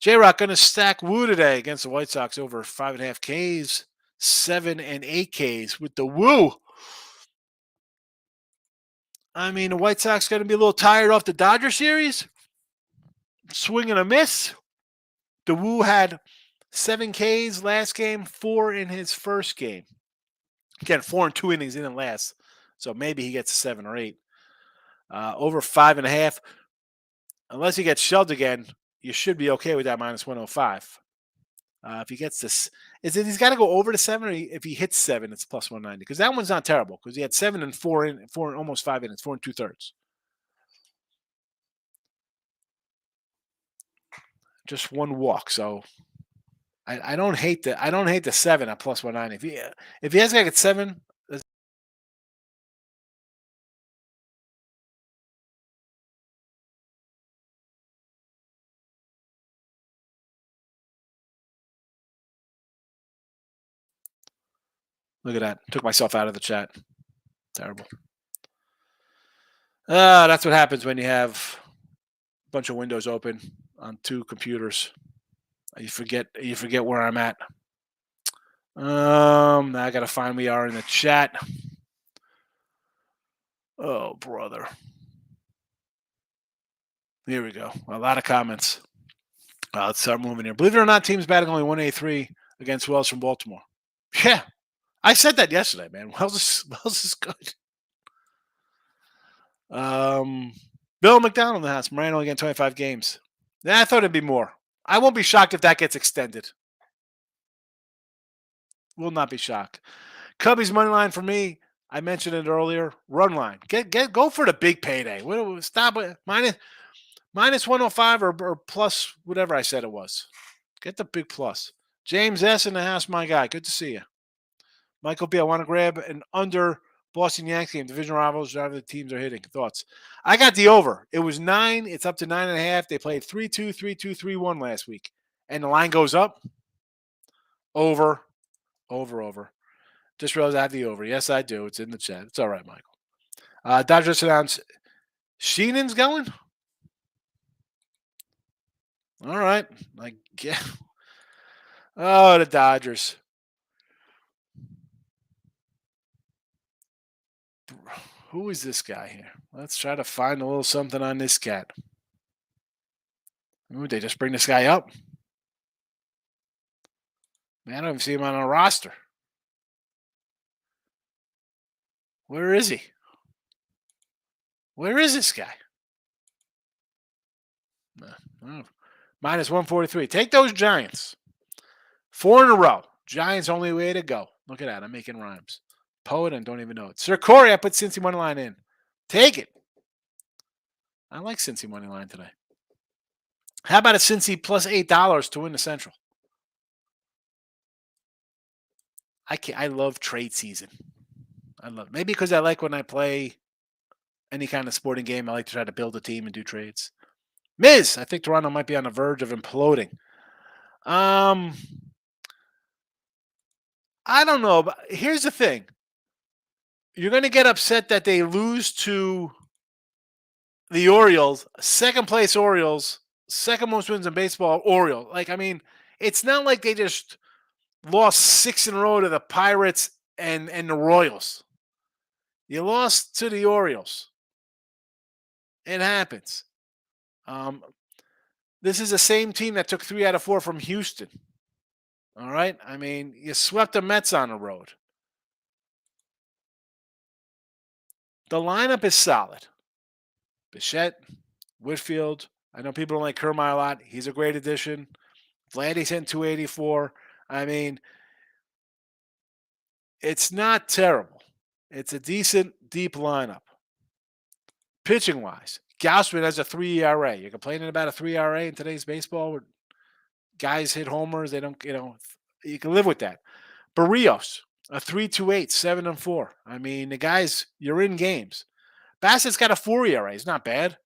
J-Rock going to stack Woo today against the White Sox over 5.5 Ks, 7 and 8 Ks with the Woo. I mean, the White Sox going to be a little tired off the Dodger series. Swing and a miss. The Woo had 7 Ks last game, 4 in his first game. Again, 4 and 2 innings in the last. So maybe he gets 7 or 8. Over 5.5. Unless he gets shelled again, you should be okay with that minus 105. If he gets this, he's got to go over to 7, or if he hits 7, it's plus 190. Because that one's not terrible. Because he had 7 and 4 and almost 5 innings, 4 and 2/3. Just one walk. So I don't hate the 7 at plus 190. If he has to get 7. Look at that. Took myself out of the chat. Terrible. That's what happens when you have a bunch of windows open on 2 computers. You forget where I'm at. Now I gotta find we are in the chat. Oh, brother. Here we go. A lot of comments. Let's start moving here. Believe it or not, teams batting only 183 against Wells from Baltimore. Yeah, I said that yesterday, man. Wells is good. Bill McDonald in the house. Moreno again, 25 games. Yeah, I thought it'd be more. I won't be shocked if that gets extended. Will not be shocked. Cubbies money line for me. I mentioned it earlier. Run line. Go for the big payday. Stop it. Minus 105 or plus whatever I said it was. Get the big plus. James S. in the house, my guy. Good to see you. Michael B. I want to grab an under Boston Yankees game. Division rivals, driver the teams are hitting. Thoughts? I got the over. It was 9. It's up to 9.5. They played 3-2, 3-2, 3-1 last week. And the line goes up. Over. Just realized I have the over. Yes, I do. It's in the chat. It's all right, Michael. Dodgers announced Sheenan's going. All right. Oh, the Dodgers. Who is this guy here? Let's try to find a little something on this cat. Ooh, they just bring this guy up. Man, I don't even see him on a roster. Where is he? Where is this guy? Minus 143. Take those Giants. 4 in a row. Giants only way to go. Look at that. I'm making rhymes. Poet and don't even know it. Sir Corey, I put Cincy money line in. Take it. I like Cincy money line today. How about a Cincy plus $8 to win the Central? I love trade season. Maybe because I like when I play any kind of sporting game. I like to try to build a team and do trades. Miz, I think Toronto might be on the verge of imploding. I don't know, but here's the thing. You're going to get upset that they lose to the Orioles, second place Orioles, second most wins in baseball, Orioles. It's not like they just lost 6 in a row to the Pirates and the Royals. You lost to the Orioles. It happens. This is the same team that took 3 out of 4 from Houston. All right? You swept the Mets on the road. The lineup is solid. Bichette, Whitfield. I know people don't like Kermai a lot. He's a great addition. Vladdy's hitting 284. It's not terrible. It's a decent, deep lineup. Pitching-wise, Gausman has a 3 ERA. You're complaining about a 3 ERA in today's baseball where guys hit homers. They don't, you can live with that. Barrios, a 3.28, 7-4. The guys, you're in games. Bassett's got a 4 ERA. It's not bad.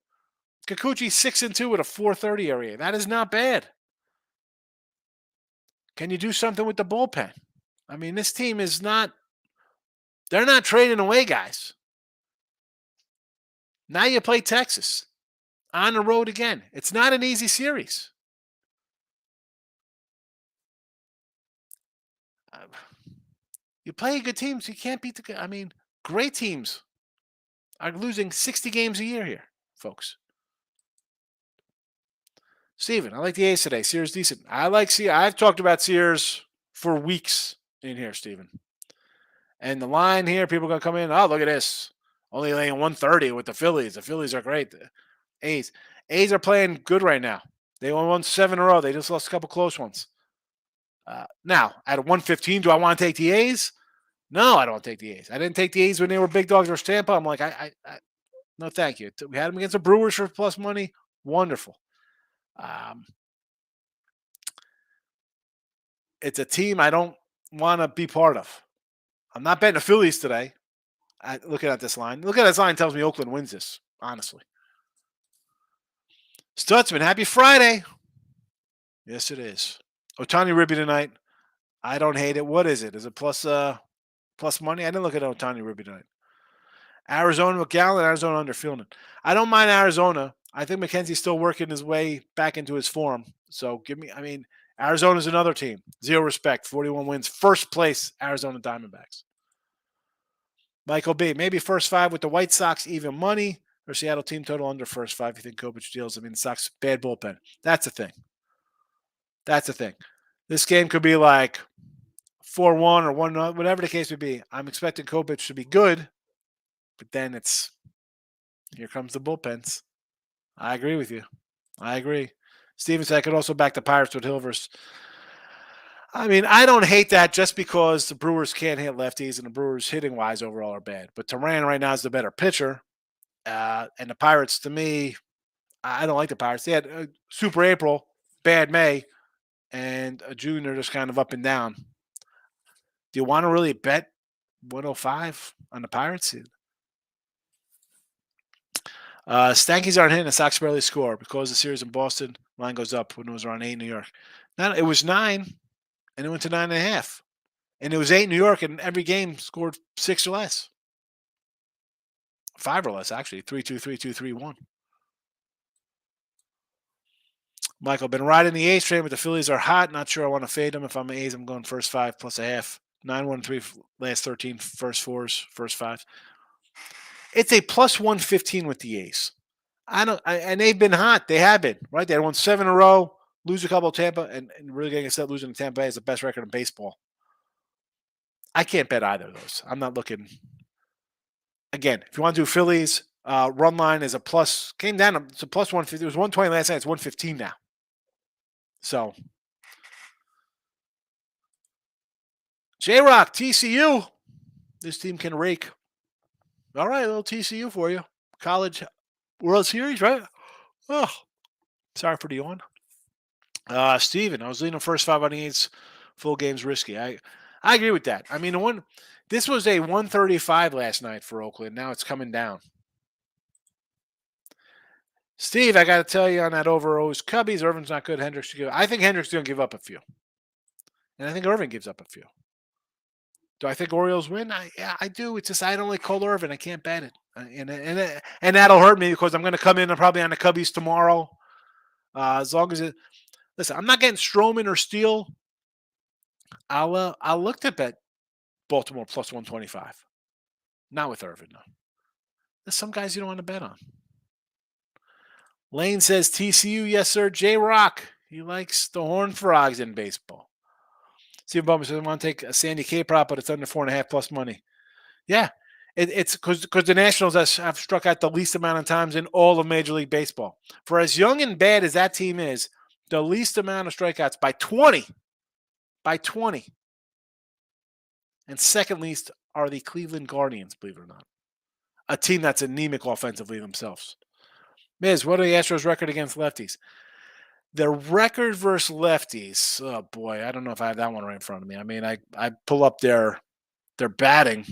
Kikuchi 6-2 with a 4.30 ERA. That is not bad. Can you do something with the bullpen? This team is not. They're not trading away guys. Now you play Texas. on the road again. It's not an easy series. Uh, You play good teams, you can't beat the. I mean, great teams are losing 60 games a year here, folks. Steven, I like the A's today. Sears decent. I like Sears. I've talked about Sears for weeks in here, Steven. And the line here, people are going to come in. Oh, look at this. Only laying 130 with the Phillies. The Phillies are great. The A's. A's are playing good right now. They won 7 in a row. They just lost a couple close ones. Now, at 115, do I want to take the A's? No, I don't take the A's. I didn't take the A's when they were big dogs versus Tampa. I'm like, no, thank you. We had them against the Brewers for plus money. Wonderful. It's a team I don't want to be part of. I'm not betting the Phillies today. Looking at this line. Look at this line tells me Oakland wins this, honestly. Stutzman, happy Friday. Yes, it is. Otani Ribby tonight. I don't hate it. What is it? Is it plus money? I didn't look at Otani Ribby tonight. Arizona McGowan, Arizona under Fielding. I don't mind Arizona. I think McKenzie's still working his way back into his form. So Arizona's another team. 0 respect. 41 wins. First place, Arizona Diamondbacks. Michael B. Maybe first 5 with the White Sox, even money. Or Seattle team total under first 5. You think Kopech deals? The Sox, bad bullpen. That's the thing. This game could be like 4-1 or 1-0, whatever the case would be. I'm expecting Kopech to be good. But then here comes the bullpens. I agree with you. I agree. Steven said I could also back the Pirates with Hilvers. I mean, I don't hate that just because the Brewers can't hit lefties and the Brewers hitting-wise overall are bad. But Turan right now is the better pitcher. And the Pirates, to me, I don't like the Pirates. They had a super April, bad May, and a June they're just kind of up and down. Do you want to really bet 105 on the Pirates? Stankies aren't hitting. The Sox barely score because the series in Boston line goes up when it was around 8 in New York. Now it was 9, and it went to 9.5, and it was 8 in New York, and every game scored 6 or less, 5 or less actually. 3-2, 3-2, 3-1. Michael, been riding the A's train, but the Phillies are hot. Not sure I want to fade them. If I'm an A's, I'm going first 5 plus a half. 9-1-3 last 13, first 4s, first 5. It's a plus 115 with the A's. And they've been hot. They have been, right? They won 7 in a row, lose a couple of Tampa, and really getting a set losing to Tampa Bay is the best record in baseball. I can't bet either of those. I'm not looking. Again, if you want to do Phillies, run line is a plus. Came down. It's a plus 150. It was 120 last night. It's 115 now. So, J-Rock, TCU. This team can rake. All right, a little TCU for you. College World Series, right? Oh, sorry for the yawn. Steven, I was leading the first 5 on the A's. Full game's risky. I agree with that. I mean, this was a 135 last night for Oakland. Now it's coming down. Steve, I got to tell you on that over O's Cubbies, Irvin's not good. Hendricks should give. I think Hendricks is going to give up a few. And I think Irvin gives up a few. Do I think Orioles win? Yeah, I do. It's just I don't like Cole Irvin. I can't bet it. And that'll hurt me because I'm going to come in and probably on the Cubbies tomorrow. As long as it. Listen, I'm not getting Stroman or Steele. I'll look to bet Baltimore plus 125. Not with Irvin, though. There's some guys you don't want to bet on. Lane says TCU, yes, sir. J-Rock, he likes the Horned Frogs in baseball. Steve Bummer says I want to take a Sandy K prop, but it's under 4.5 plus money. Yeah, it's because the Nationals have struck out the least amount of times in all of Major League Baseball. For as young and bad as that team is, the least amount of strikeouts by 20. By 20. And second least are the Cleveland Guardians, believe it or not. A team that's anemic offensively themselves. Miz, what are the Astros' record against lefties? The record versus lefties. Oh boy, I don't know if I have that one right in front of me. I mean, I pull up their batting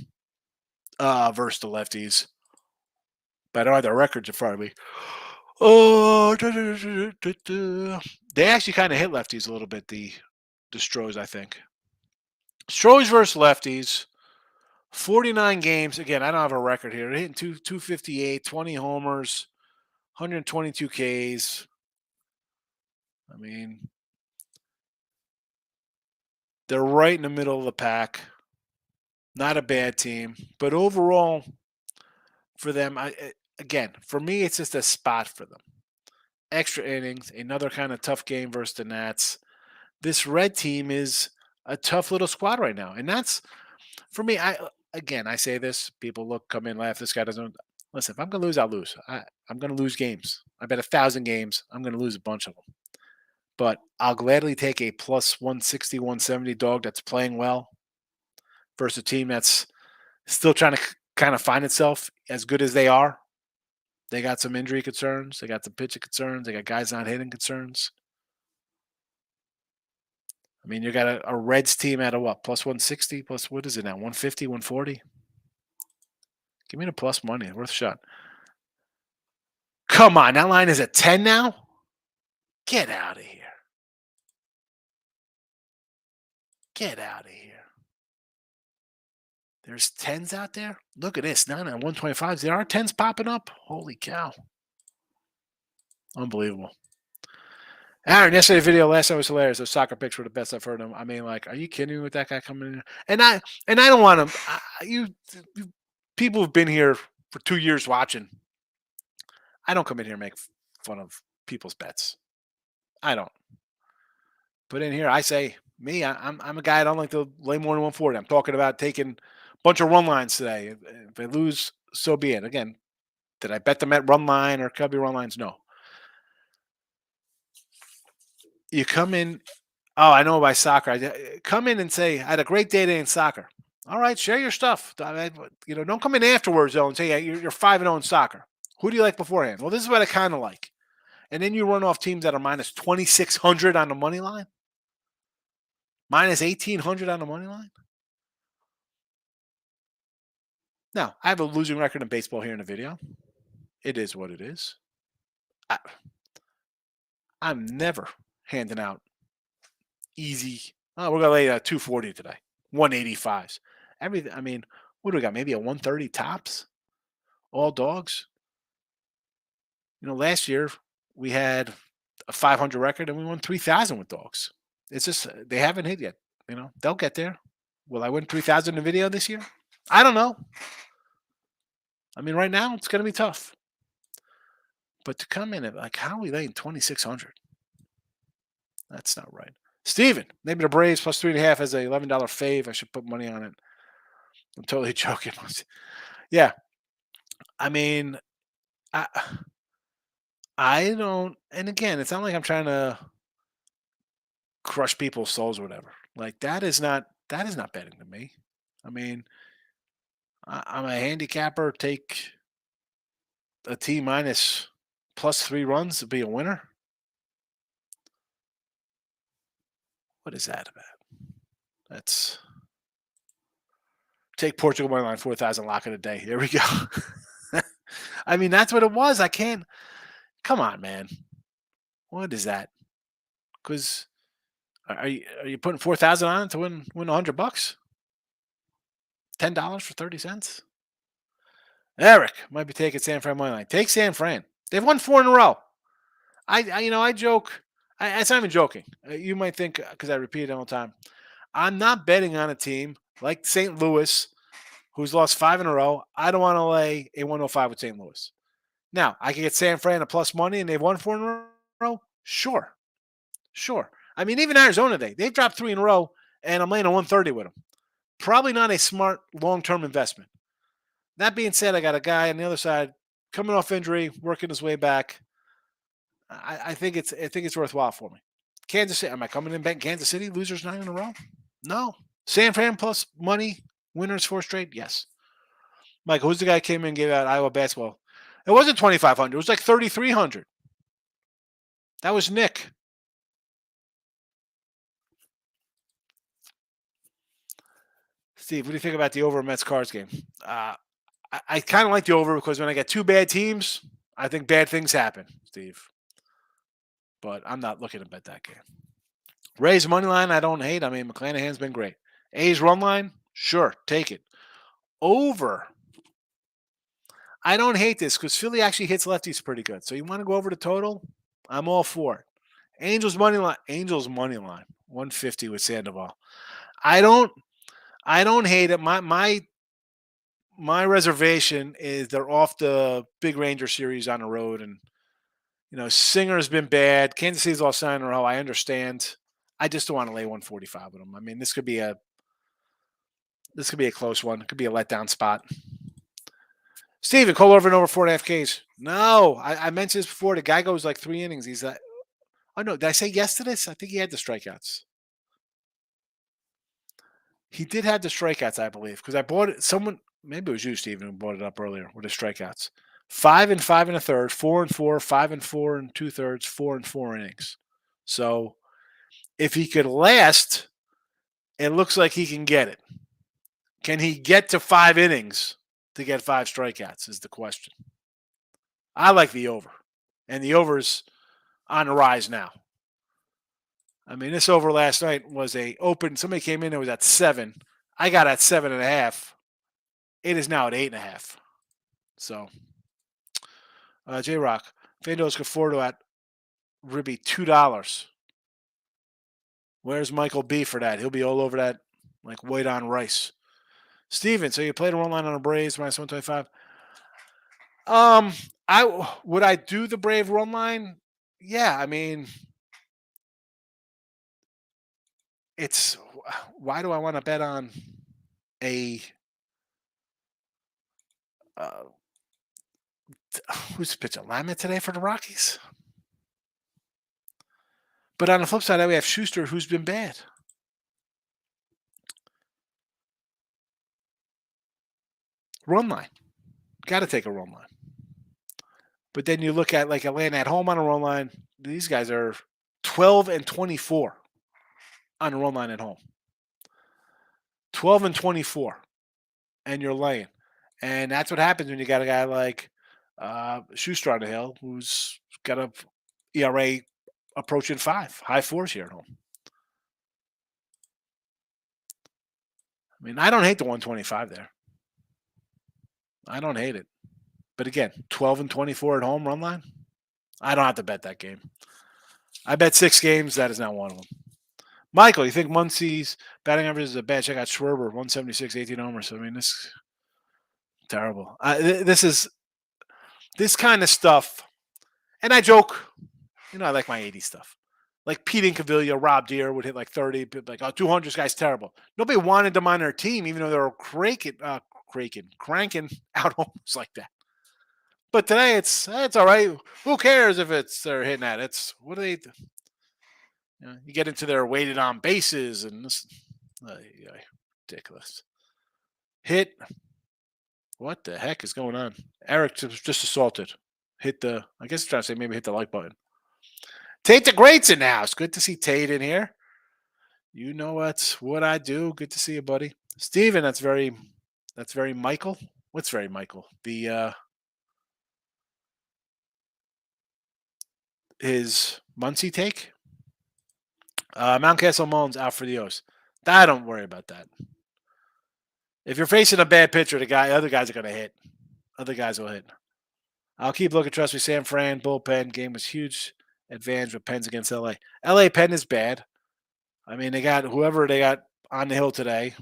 versus the lefties, but I don't have their records in front of me. Oh, they actually kind of hit lefties a little bit. The Stros, I think. Stros versus lefties. 49 games. Again, I don't have a record here. They're hitting 258, 20 homers, 122 Ks. I mean, they're right in the middle of the pack. Not a bad team, but overall, for them, again, for me, it's just a spot for them. Extra innings, another kind of tough game versus the Nats. This red team is a tough little squad right now, and that's for me. I say this. People come in, laugh. This guy doesn't listen. If I'm gonna lose, I'll lose. I'm gonna lose games. I bet 1,000 games. I'm gonna lose a bunch of them. But I'll gladly take a plus 160, 170 dog that's playing well versus a team that's still trying to kind of find itself as good as they are. They got some injury concerns. They got some pitching concerns. They got guys not hitting concerns. I mean, you got a Reds team at a what? Plus 160? Plus, what is it now? 150, 140? Give me the plus money. Worth a shot. Come on. That line is at 10 now? Get out of here. Get out of here. There's 10s out there? Look at this. 9 on 125s. There are 10s popping up. Holy cow. Unbelievable. Aaron, yesterday's video last night was hilarious. Those soccer picks were the best I've heard of them. I mean, like, are you kidding me with that guy coming in? And I don't want to. You people who've been here for 2 years watching. I don't come in here and make fun of people's bets. I don't. But in here, I say me. I'm a guy. I don't like to lay more than 140. I'm talking about taking a bunch of run lines today. If they lose, so be it. Again, did I bet them at run line or Cubby run lines? No. You come in. Oh, I know by soccer. Come in and say, I had a great day today in soccer. All right, share your stuff. Don't come in afterwards, though, and say, you're 5-0 in soccer. Who do you like beforehand? Well, this is what I kind of like. And then you run off teams that are minus 2,600 on the money line, minus 1,800 on the money line. Now, I have a losing record in baseball here in the video. It is what it is. I'm never handing out easy. Oh, we're gonna lay 240 today, 185s. Everything. I mean, what do we got? Maybe a 130 tops. All dogs. Last year we had a 500 record and we won 3,000 with dogs. It's just they haven't hit yet. They'll get there. Will I win 3,000 in the video this year? I don't know. I mean, right now it's gonna be tough. But to come in at how are we laying 2,600? That's not right. Steven, maybe the Braves plus 3.5 as a $11 fave. I should put money on it. I'm totally joking. Yeah. I mean, I don't, and again, it's not like I'm trying to crush people's souls or whatever. That is not betting to me. I mean, I'm a handicapper. Take a T minus plus 3 runs to be a winner. What is that about? That's take Portugal money line 4,000 lock of the day. Here we go. I mean, that's what it was. I can't. Come on, man. What is that? Because are you putting 4,000 on it to win $100? $10 for 30 cents. Eric might be taking San Fran money line. Take San Fran. They've won 4 in a row. I joke. It's not even joking. You might think because I repeat it all the time. I'm not betting on a team like St. Louis, who's lost 5 in a row. I don't want to lay a 105 with St. Louis. Now, I can get San Fran a plus money and they've won 4 in a row. Sure. I mean, even Arizona, they've dropped 3 in a row, and I'm laying a 130 with them. Probably not a smart long-term investment. That being said, I got a guy on the other side coming off injury, working his way back. I think it's worthwhile for me. Kansas City, am I coming in betting Kansas City losers 9 in a row? No. San Fran plus money, winners 4 straight? Yes. Mike, who's the guy who came in and gave out Iowa basketball? It wasn't 2,500. It was like 3,300. That was Nick. Steve, what do you think about the over Mets Cards game? I kind of like the over because when I get 2 bad teams, I think bad things happen, Steve. But I'm not looking to bet that game. Rays money line, I don't hate. I mean, McClanahan's been great. A's run line, sure, take it. Over. I don't hate this because Philly actually hits lefties pretty good. So you want to go over the total? I'm all for it. Angels money line. Angels money line. 150 with Sandoval. I don't. I don't hate it. My reservation is they're off the big Ranger series on the road, and Singer's been bad. Kansas City's all sign in a row. I understand. I just don't want to lay 145 with them. I mean, this could be a close one. It could be a letdown spot. Steven, call over and over 4.5 Ks. No, I mentioned this before. The guy goes like 3 innings. He's like, oh no, did I say yes to this? I think he had the strikeouts. He did have the strikeouts, I believe, because I bought it. Maybe it was you, Steven, who brought it up earlier with the strikeouts. 5 and 5 1/3, 4 and 4, 5 and 4 2/3, 4 and 4 innings. So if he could last, it looks like he can get it. Can he get to 5 innings to get 5 strikeouts is the question. I like the over. And the over's on the rise now. I mean, this over last night was a open. Somebody came in, it was at 7. I got at 7.5. It is now at 8.5. So, J Rock, Fandos Conforto at Ribby $2. Where's Michael B for that? He'll be all over that like white on rice. Steven, so you played a run line on a Braves minus 125. I do the Brave run line? Yeah, I mean, it's why do I want to bet on a who's pitching Lyman today for the Rockies? But on the flip side, we have Schuster, who's been bad. Run line. Got to take a run line. But then you look at like Atlanta at home on a run line. These guys are 12 and 24 on a run line at home. 12 and 24. And you're laying. And that's what happens when you got a guy like Schuster on the hill who's got a ERA approaching 5, high 4s here at home. I mean, I don't hate the 125 there. I don't hate it. But again, 12 and 24 at home run line. I don't have to bet that game. I bet 6 games. That is not one of them. Michael, you think Muncie's batting average is a bad? Check out Schwarber, 176, 18 homers. I mean, this is terrible. This kind of stuff. And I joke, I like my 80s stuff. Like Pete Incaviglia, Rob Deere would hit like 30, like, 200, this guy's terrible. Nobody wanted them on their team, even though they were cranking out homers like that. But today it's all right. Who cares if they're hitting that? It's what do they? You get into their weighted on bases and this, ridiculous. Hit. What the heck is going on? Eric just assaulted. I guess he's trying to say maybe hit the like button. Tate the Great's in the house. Good to see Tate in here. You know what I do. Good to see you, buddy. Steven, that's very Michael. What's very Michael? His Muncie take. Mountcastle Mullins out for the O's. I don't worry about that. If you're facing a bad pitcher, other guys are going to hit. Other guys will hit. I'll keep looking. Trust me, San Fran bullpen game was huge advantage with Pens against LA. LA Pen is bad. I mean, they got whoever they got on the hill today.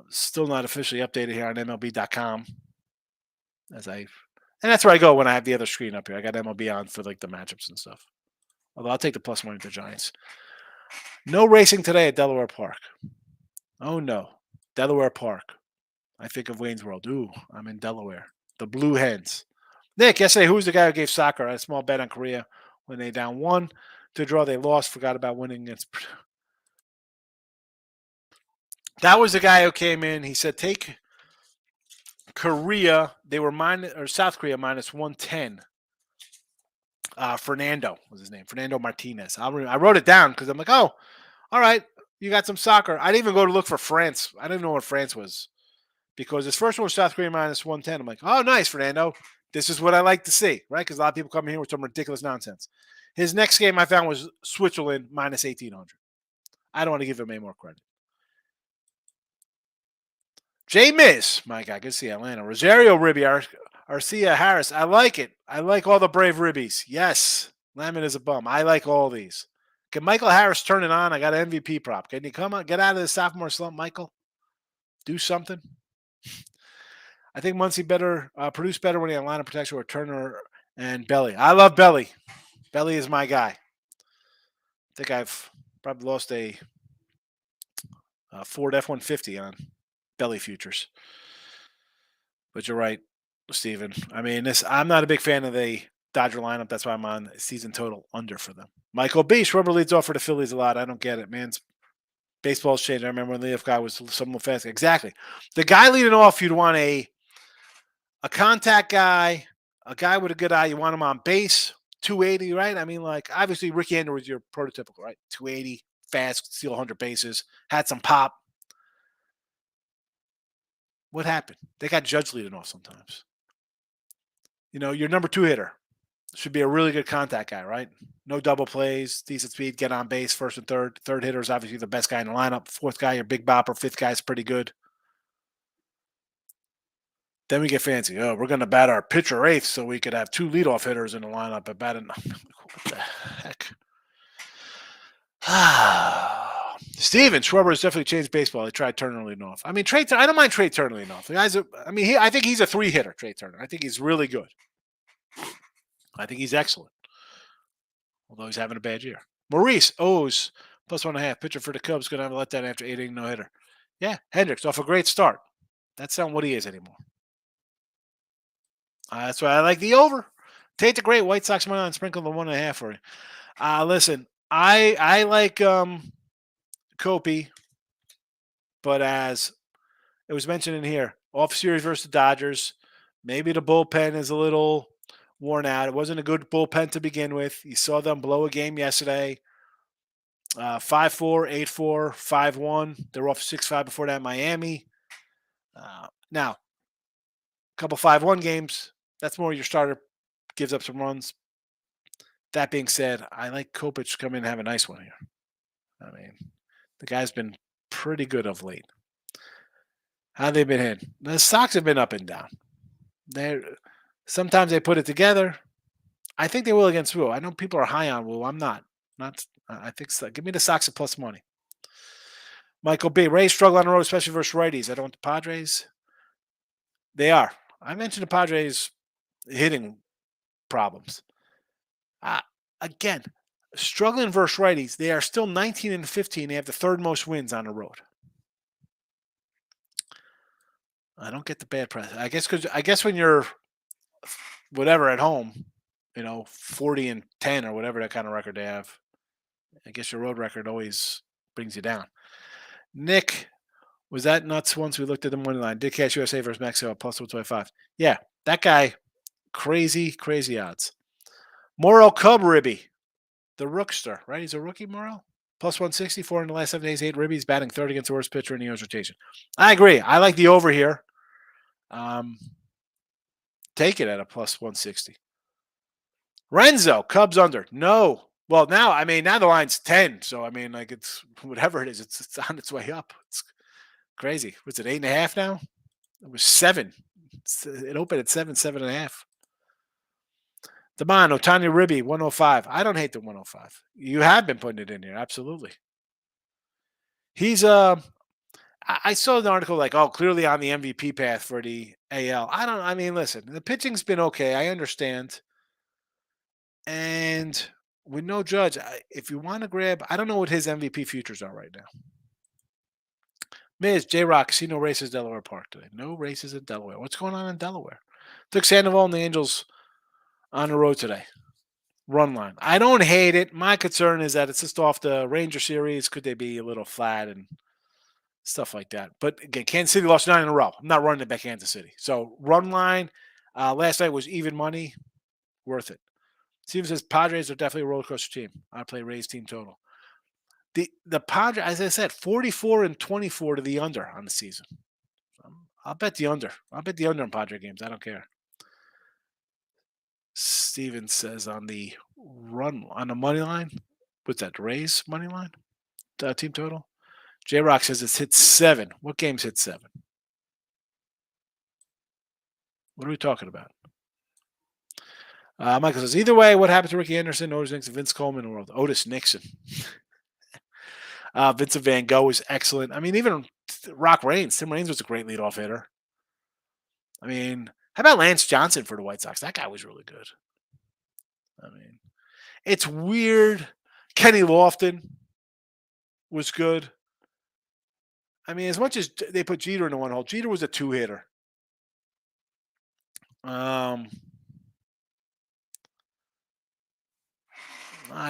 Still not officially updated here on MLB.com. And that's where I go when I have the other screen up here. I got MLB on for like the matchups and stuff. Although I'll take the plus money with the Giants. No racing today at Delaware Park. Oh no, Delaware Park. I think of Wayne's World. Ooh, I'm in Delaware. The Blue Hens. Nick, yesterday, who's the guy who gave soccer a small bet on Korea when they down 1 to draw? They lost. Forgot about winning against. That was the guy who came in. He said, take Korea. They were South Korea minus 110. Fernando was his name. Fernando Martinez. I wrote it down because I'm like, oh, all right. You got some soccer. I didn't even go to look for France. I didn't even know what France was because this first one was South Korea minus 110. I'm like, oh, nice, Fernando. This is what I like to see, right? Because a lot of people come in here with some ridiculous nonsense. His next game I found was Switzerland minus 1,800. I don't want to give him any more credit. J Miz, my guy, good to see Atlanta. Rosario Ribby, Arcia Harris. I like it. I like all the brave ribbies. Yes. Lemon is a bum. I like all these. Can Michael Harris turn it on? I got an MVP prop. Can you come on, get out of the sophomore slump, Michael? Do something. I think Muncie better produce better when he had line of protection with Turner and Belly. I love Belly. Belly is my guy. I think I've probably lost a Ford F-150 on Belly futures. But you're right, Steven. I mean, I'm not a big fan of the Dodger lineup. That's why I'm on season total under for them. Michael B. Schwarber leads off for the Phillies a lot. I don't get it, man. Baseball's changed. I remember when the leadoff guy was somewhat fast. Exactly. The guy leading off, you'd want a contact guy, a guy with a good eye. You want him on base, 280, right? I mean, like, obviously, Ricky Andrew was your prototypical, right? 280, fast, steal 100 bases, had some pop. What happened? They got Judge leading off sometimes. You know, your number 2 hitter should be a really good contact guy, right? No double plays, decent speed, get on base, first and third. Third hitter is obviously the best guy in the lineup. Fourth guy, your big bopper. Fifth guy is pretty good. Then we get fancy. Oh, we're going to bat our pitcher eighth so we could have 2 leadoff hitters in the lineup at batting. What the heck? Steven Schwarber has definitely changed baseball. They tried Turner leading off. I mean, I don't mind Trey Turner leading off. The guy's I think he's a 3 hitter, Trey Turner. I think he's really good. I think he's excellent. Although he's having a bad year. Maurice O's +1.5. Pitcher for the Cubs going to have a letdown after 8 inning no hitter. Yeah, Hendricks off a great start. That's not what he is anymore. That's why I like the over. Take the great White Sox money on, sprinkle the 1.5 for you. Listen, I like Kopi, but as it was mentioned in here, off series versus the Dodgers, maybe the bullpen is a little worn out. It wasn't a good bullpen to begin with. You saw them blow a game yesterday. 5-4, 8-4, 5-1. They were off 6-5 before that in Miami. Now, a couple 5-1 games. That's more your starter gives up some runs. That being said, I like Kopech to come in and have a nice one here. I mean, the guy's been pretty good of late. How they been hitting? The Sox have been up and down. Sometimes they put it together. I think they will against Wu. I know people are high on Wu. I'm not. I think so. Give me the Sox at plus money. Michael B. Rays struggle on the road, especially versus righties. I don't want the Padres. They are. I mentioned the Padres hitting problems. Again, struggling versus righties. They are still 19-15. They have the 3rd most wins on the road. I don't get the bad press. I guess when you're whatever at home, 40-10 or whatever that kind of record they have, I guess your road record always brings you down. Nick, was that nuts once we looked at the money line? Dick Cash USA versus Mexico plus 125. Yeah, that guy, crazy, crazy odds. Morrow Cub Ribby, the Rookster, right? He's a rookie, Morrow. Plus 164 in the last 7 days, 8 ribbies, batting 3rd against the worst pitcher in the year's rotation. I agree. I like the over here. Take it at a plus 160. Renzo, Cubs under. No. Well, now the line's 10. So, it's whatever it is. It's on its way up. It's crazy. What's it, 8.5 now? It was 7. It opened at 7.5. Damon, Otani Ribby, 105. I don't hate the 105. You have been putting it in here. Absolutely. He's I saw an article like, clearly on the MVP path for the AL. Listen, the pitching's been okay. I understand. And with no Judge, if you want to grab, I don't know what his MVP futures are right now. Miz, J-Rock, see no races Delaware Park today. No races in Delaware. What's going on in Delaware? Took Sandoval and the Angels on the road today. Run line. I don't hate it. My concern is that it's just off the Ranger series. Could they be a little flat and stuff like that? But again, Kansas City lost 9 in a row. I'm not running it back Kansas City. So run line last night was even money. Worth it. Steven says Padres are definitely a roller coaster team. I play Rays team total. The Padres, as I said, 44-24 to the under on the season. I'll bet the under. I'll bet the under on Padre games. I don't care. Steven says on the money line. What's that? Rays money line? Team total? J-Rock says it's hit 7. What game's hit 7? What are we talking about? Michael says, either way, what happened to Ricky Anderson, Otis Nixon, Vince Coleman in the world? Otis Nixon. Vincent Van Gogh is excellent. I mean, even Rock Reigns. Tim Raines was a great leadoff hitter. I mean, how about Lance Johnson for the White Sox? That guy was really good. I mean, it's weird. Kenny Lofton was good. I mean, as much as they put Jeter in the one hole, Jeter was a two-hitter. I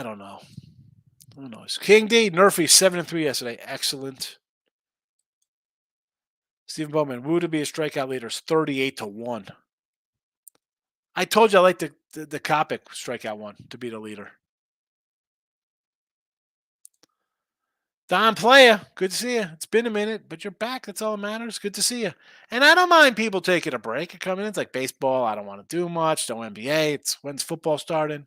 don't know. Who knows? King D, Nerfy, 7-3 yesterday. Excellent. Stephen Bowman, Woo to be a strikeout leader is 38-1. I told you I like the Kopic strikeout one to be the leader. Don Playa, good to see you. It's been a minute, but you're back. That's all that matters. Good to see you. And I don't mind people taking a break and coming in. It's like baseball. I don't want to do much. No NBA. It's when's football starting.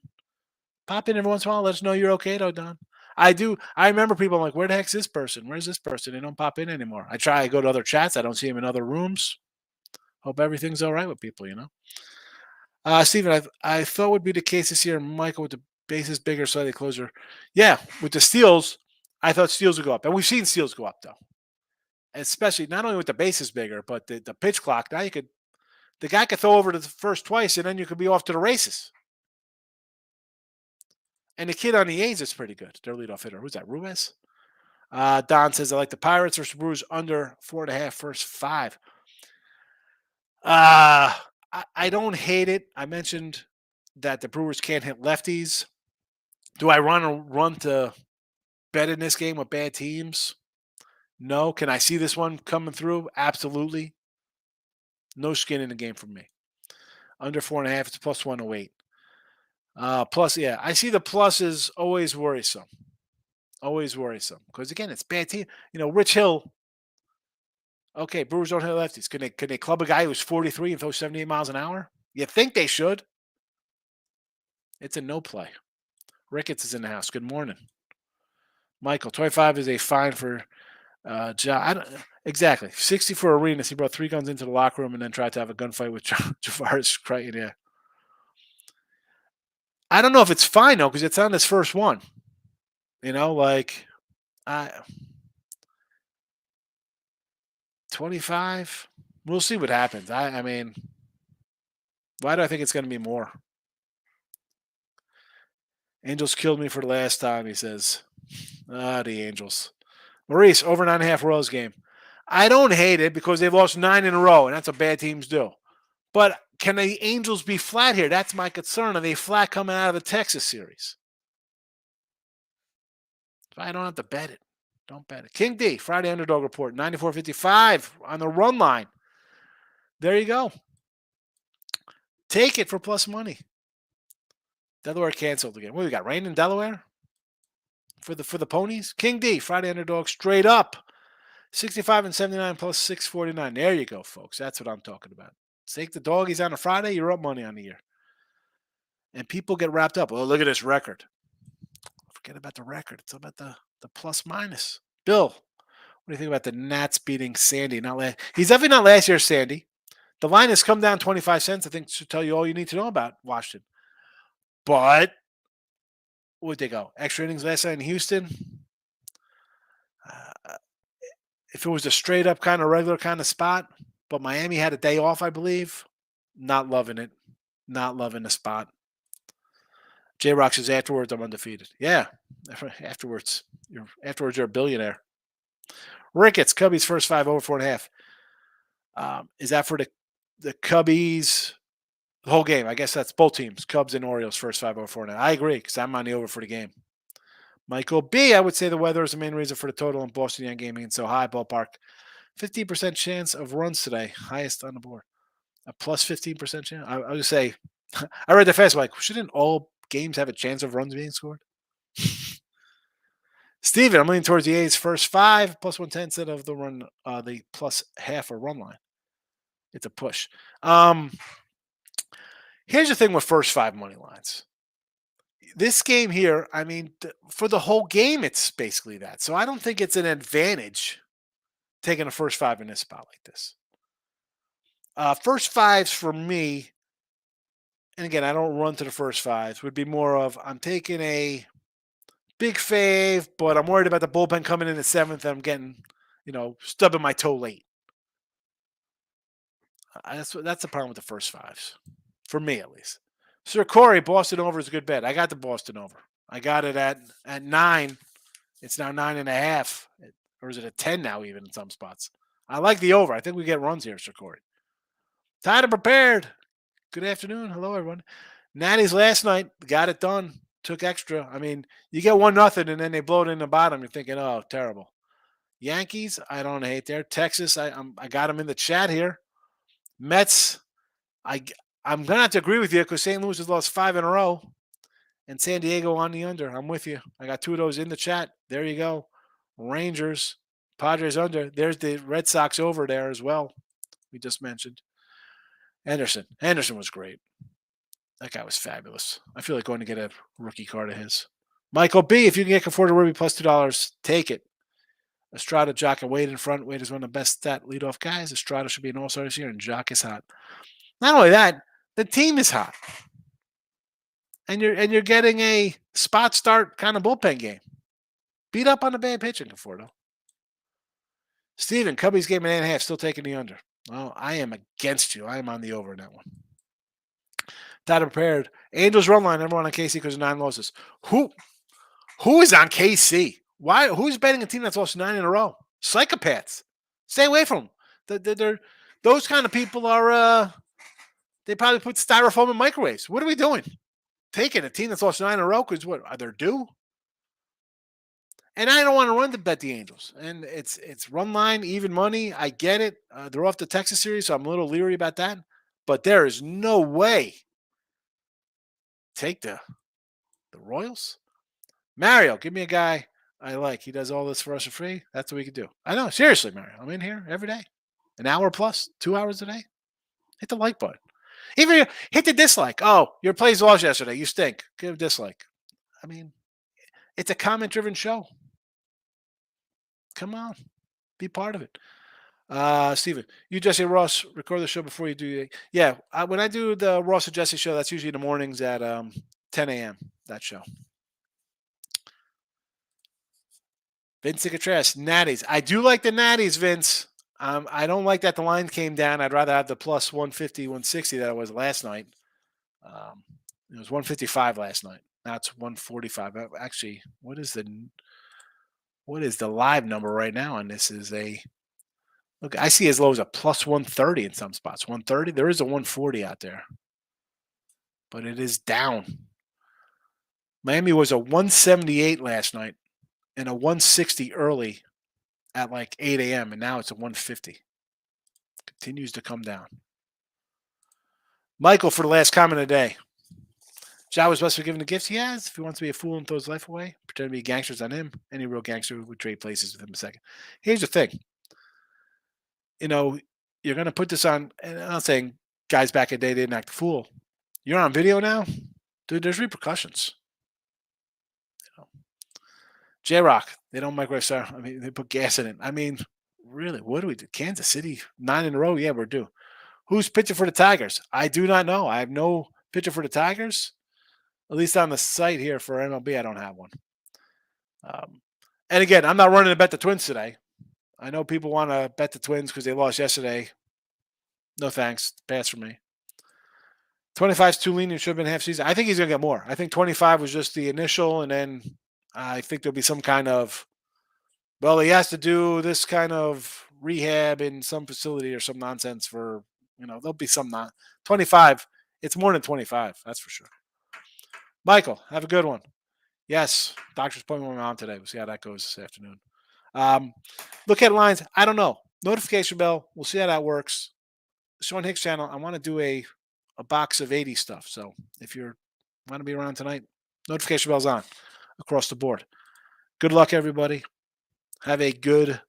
Pop in every once in a while. Let us know you're okay, though, Don. I do. I remember people like, where the heck's this person? Where's this person? They don't pop in anymore. I try. I go to other chats. I don't see them in other rooms. Hope everything's all right with people, you know. Steven, I thought would be the case this year. Michael with the bases bigger, slightly closer. Yeah, with the steals, I thought steals would go up. And we've seen steals go up, though. Especially not only with the bases bigger, but the pitch clock. Now the guy could throw over to the first twice, and then you could be off to the races. And the kid on the A's is pretty good. Their leadoff hitter. Who's that? Ruiz? Don says, I like the Pirates versus Brewers under 4.5 first 5. I don't hate it. I mentioned that the Brewers can't hit lefties. Do I run to bet in this game with bad teams? No. Can I see this one coming through? Absolutely. No skin in the game for me. Under 4.5, it's plus 108. Plus, yeah, I see the plus is always worrisome. Always worrisome. Because again, it's bad team. You know, Rich Hill. Okay, Brewers don't hit lefties. Can they club a guy who's 43 and throw 78 miles an hour? You think they should? It's a no play. Ricketts is in the house. Good morning. Michael, 25 is a fine for exactly. 60 for Arenas. He brought 3 guns into the locker room and then tried to have a gunfight with Javaris Creighton. Yeah. I don't know if it's fine, though, because it's on his first one. You know, like, 25. We'll see what happens. I mean, why do I think it's going to be more? Angels killed me for the last time, he says. The Angels. Maurice, over 9.5 Royals game. I don't hate it because they've lost 9 in a row, and that's what bad teams do. But can the Angels be flat here? That's my concern. Are they flat coming out of the Texas series? I don't have to bet it. Don't bet it. King D, Friday Underdog Report, 94.55 on the run line. There you go. Take it for plus money. Delaware canceled again. What do we got? Rain in Delaware? For the ponies? King D, Friday Underdog, straight up. 65 and 79 plus 649. There you go, folks. That's what I'm talking about. Take the doggies on a Friday, you're up money on the year. And people get wrapped up. Oh, look at this record. Forget about the record. It's about the plus minus. Bill, what do you think about the Nats beating Sandy? He's definitely not last year's Sandy. The line has come down 25 cents. I think to tell you all you need to know about Washington. But where'd they go? Extra innings last night in Houston. If it was a straight up kind of regular kind of spot, but Miami had a day off, I believe. Not loving it. Not loving the spot. J-Rock says afterwards, I'm undefeated. Yeah, afterwards. You're a billionaire. Ricketts, Cubbies first 5 over 4.5. Is that for the Cubbies? The whole game. I guess that's both teams. Cubs and Orioles first 5 over 4.5. I agree because I'm on the over for the game. Michael B, I would say the weather is the main reason for the total in Boston Young game being so high. Ballpark. 15% chance of runs today. Highest on the board. A plus 15% chance. I would say, I read the fast. Like, shouldn't all games have a chance of runs being scored? Steven, I'm leaning towards the A's first 5 plus 110 instead of the plus half a run line. It's a push. Here's the thing with first 5 money lines. This game here, I mean, for the whole game, it's basically that. So I don't think it's an advantage taking a first 5 in this spot like this. First fives for me, and again, I don't run to the first fives, would be more of I'm taking a big fave, but I'm worried about the bullpen coming in at seventh and I'm getting, stubbing my toe late. That's the problem with the first fives, for me at least. Sir Corey, Boston over is a good bet. I got the Boston over. I got it at 9. It's now 9.5, or is it a 10 now? Even in some spots, I like the over. I think we get runs here, Sir Corey. Tied and prepared. Good afternoon. Hello, everyone. Natty's last night got it done. Took extra. I mean, you get 1-0 and then they blow it in the bottom. You're thinking, oh, terrible. Yankees, I don't hate there. Texas, I got them in the chat here. Mets, I I'm gonna have to agree with you because St. Louis has lost 5 in a row, and San Diego on the under. I'm with you. I got 2 of those in the chat. There you go. Rangers, Padres under. There's the Red Sox over there as well. We just mentioned. Anderson was great. That guy was fabulous. I feel like going to get a rookie card of his. Michael B, if you can get Conforto Ruby plus $2, take it. Estrada, Jock, and Wade in front. Wade is one of the best stat leadoff guys. Estrada should be an all-star this year, and Jock is hot. Not only that, the team is hot. And you're getting a spot start kind of bullpen game. Beat up on the bad pitching, Conforto. Steven, Cubbies game at 8.5, still taking the under. Well, I am against you. I am on the over in that one. Tied prepared. Angels run line, everyone on KC because of 9 losses. Who is on KC? Why? Who's betting a team that's lost 9 in a row? Psychopaths. Stay away from them. Those kind of people are. They probably put styrofoam in microwaves. What are we doing? Taking a team that's lost 9 in a row because what? Are they due? And I don't want to run to bet the Angels. And it's run line, even money. I get it. They're off the Texas series, so I'm a little leery about that. But there is no way. Take the Royals. Mario, give me a guy I like. He does all this for us for free. That's what we could do. I know. Seriously, Mario. I'm in here every day. An hour plus, 2 hours a day. Hit the like button. Even hit the dislike. Oh, your plays lost yesterday. You stink. Give a dislike. I mean, it's a comment-driven show. Come on. Be part of it. Steven, you, Jesse Ross, record the show before you do. Yeah, when I do the Ross and Jesse show, that's usually in the mornings at 10 a.m., that show. Vince Icatras, Natties. I do like the Natties, Vince. I don't like that the line came down. I'd rather have the plus 150, 160 that it was last night. It was 155 last night. Now it's 145. Actually, what is the live number right now on this? Look, I see as low as a plus 130 in some spots. 130. There is a 140 out there, but it is down. Miami was a 178 last night and a 160 early at like 8 a.m. and now it's a 150. Continues to come down. Michael for the last comment of the day. Ja was blessed for giving the gifts he has. If he wants to be a fool and throw his life away, pretend to be gangsters on him. Any real gangster would trade places with him a second. Here's the thing. You're going to put this on, and I'm not saying guys back in the day didn't act a fool. You're on video now? Dude, there's repercussions. J-Rock, they don't microwave star. I mean, they put gas in it. I mean, really, what do we do? Kansas City, 9 in a row? Yeah, we're due. Who's pitching for the Tigers? I do not know. I have no pitcher for the Tigers. At least on the site here for MLB, I don't have one. And again, I'm not running to bet the Twins today. I know people want to bet the Twins because they lost yesterday. No thanks. Pass for me. 25 is too lenient. Should have been half season. I think he's going to get more. I think 25 was just the initial, and then I think there'll be some kind of, well, he has to do this kind of rehab in some facility or some nonsense for, there'll be some 25. It's more than 25. That's for sure. Michael, have a good one. Yes, doctor's appointment with my mom today. We'll see how that goes this afternoon. Look at lines. I don't know. Notification bell. We'll see how that works. Sean Hicks channel. I want to do a box of 80 stuff. So if you want to be around tonight, notification bell's on across the board. Good luck, everybody. Have a good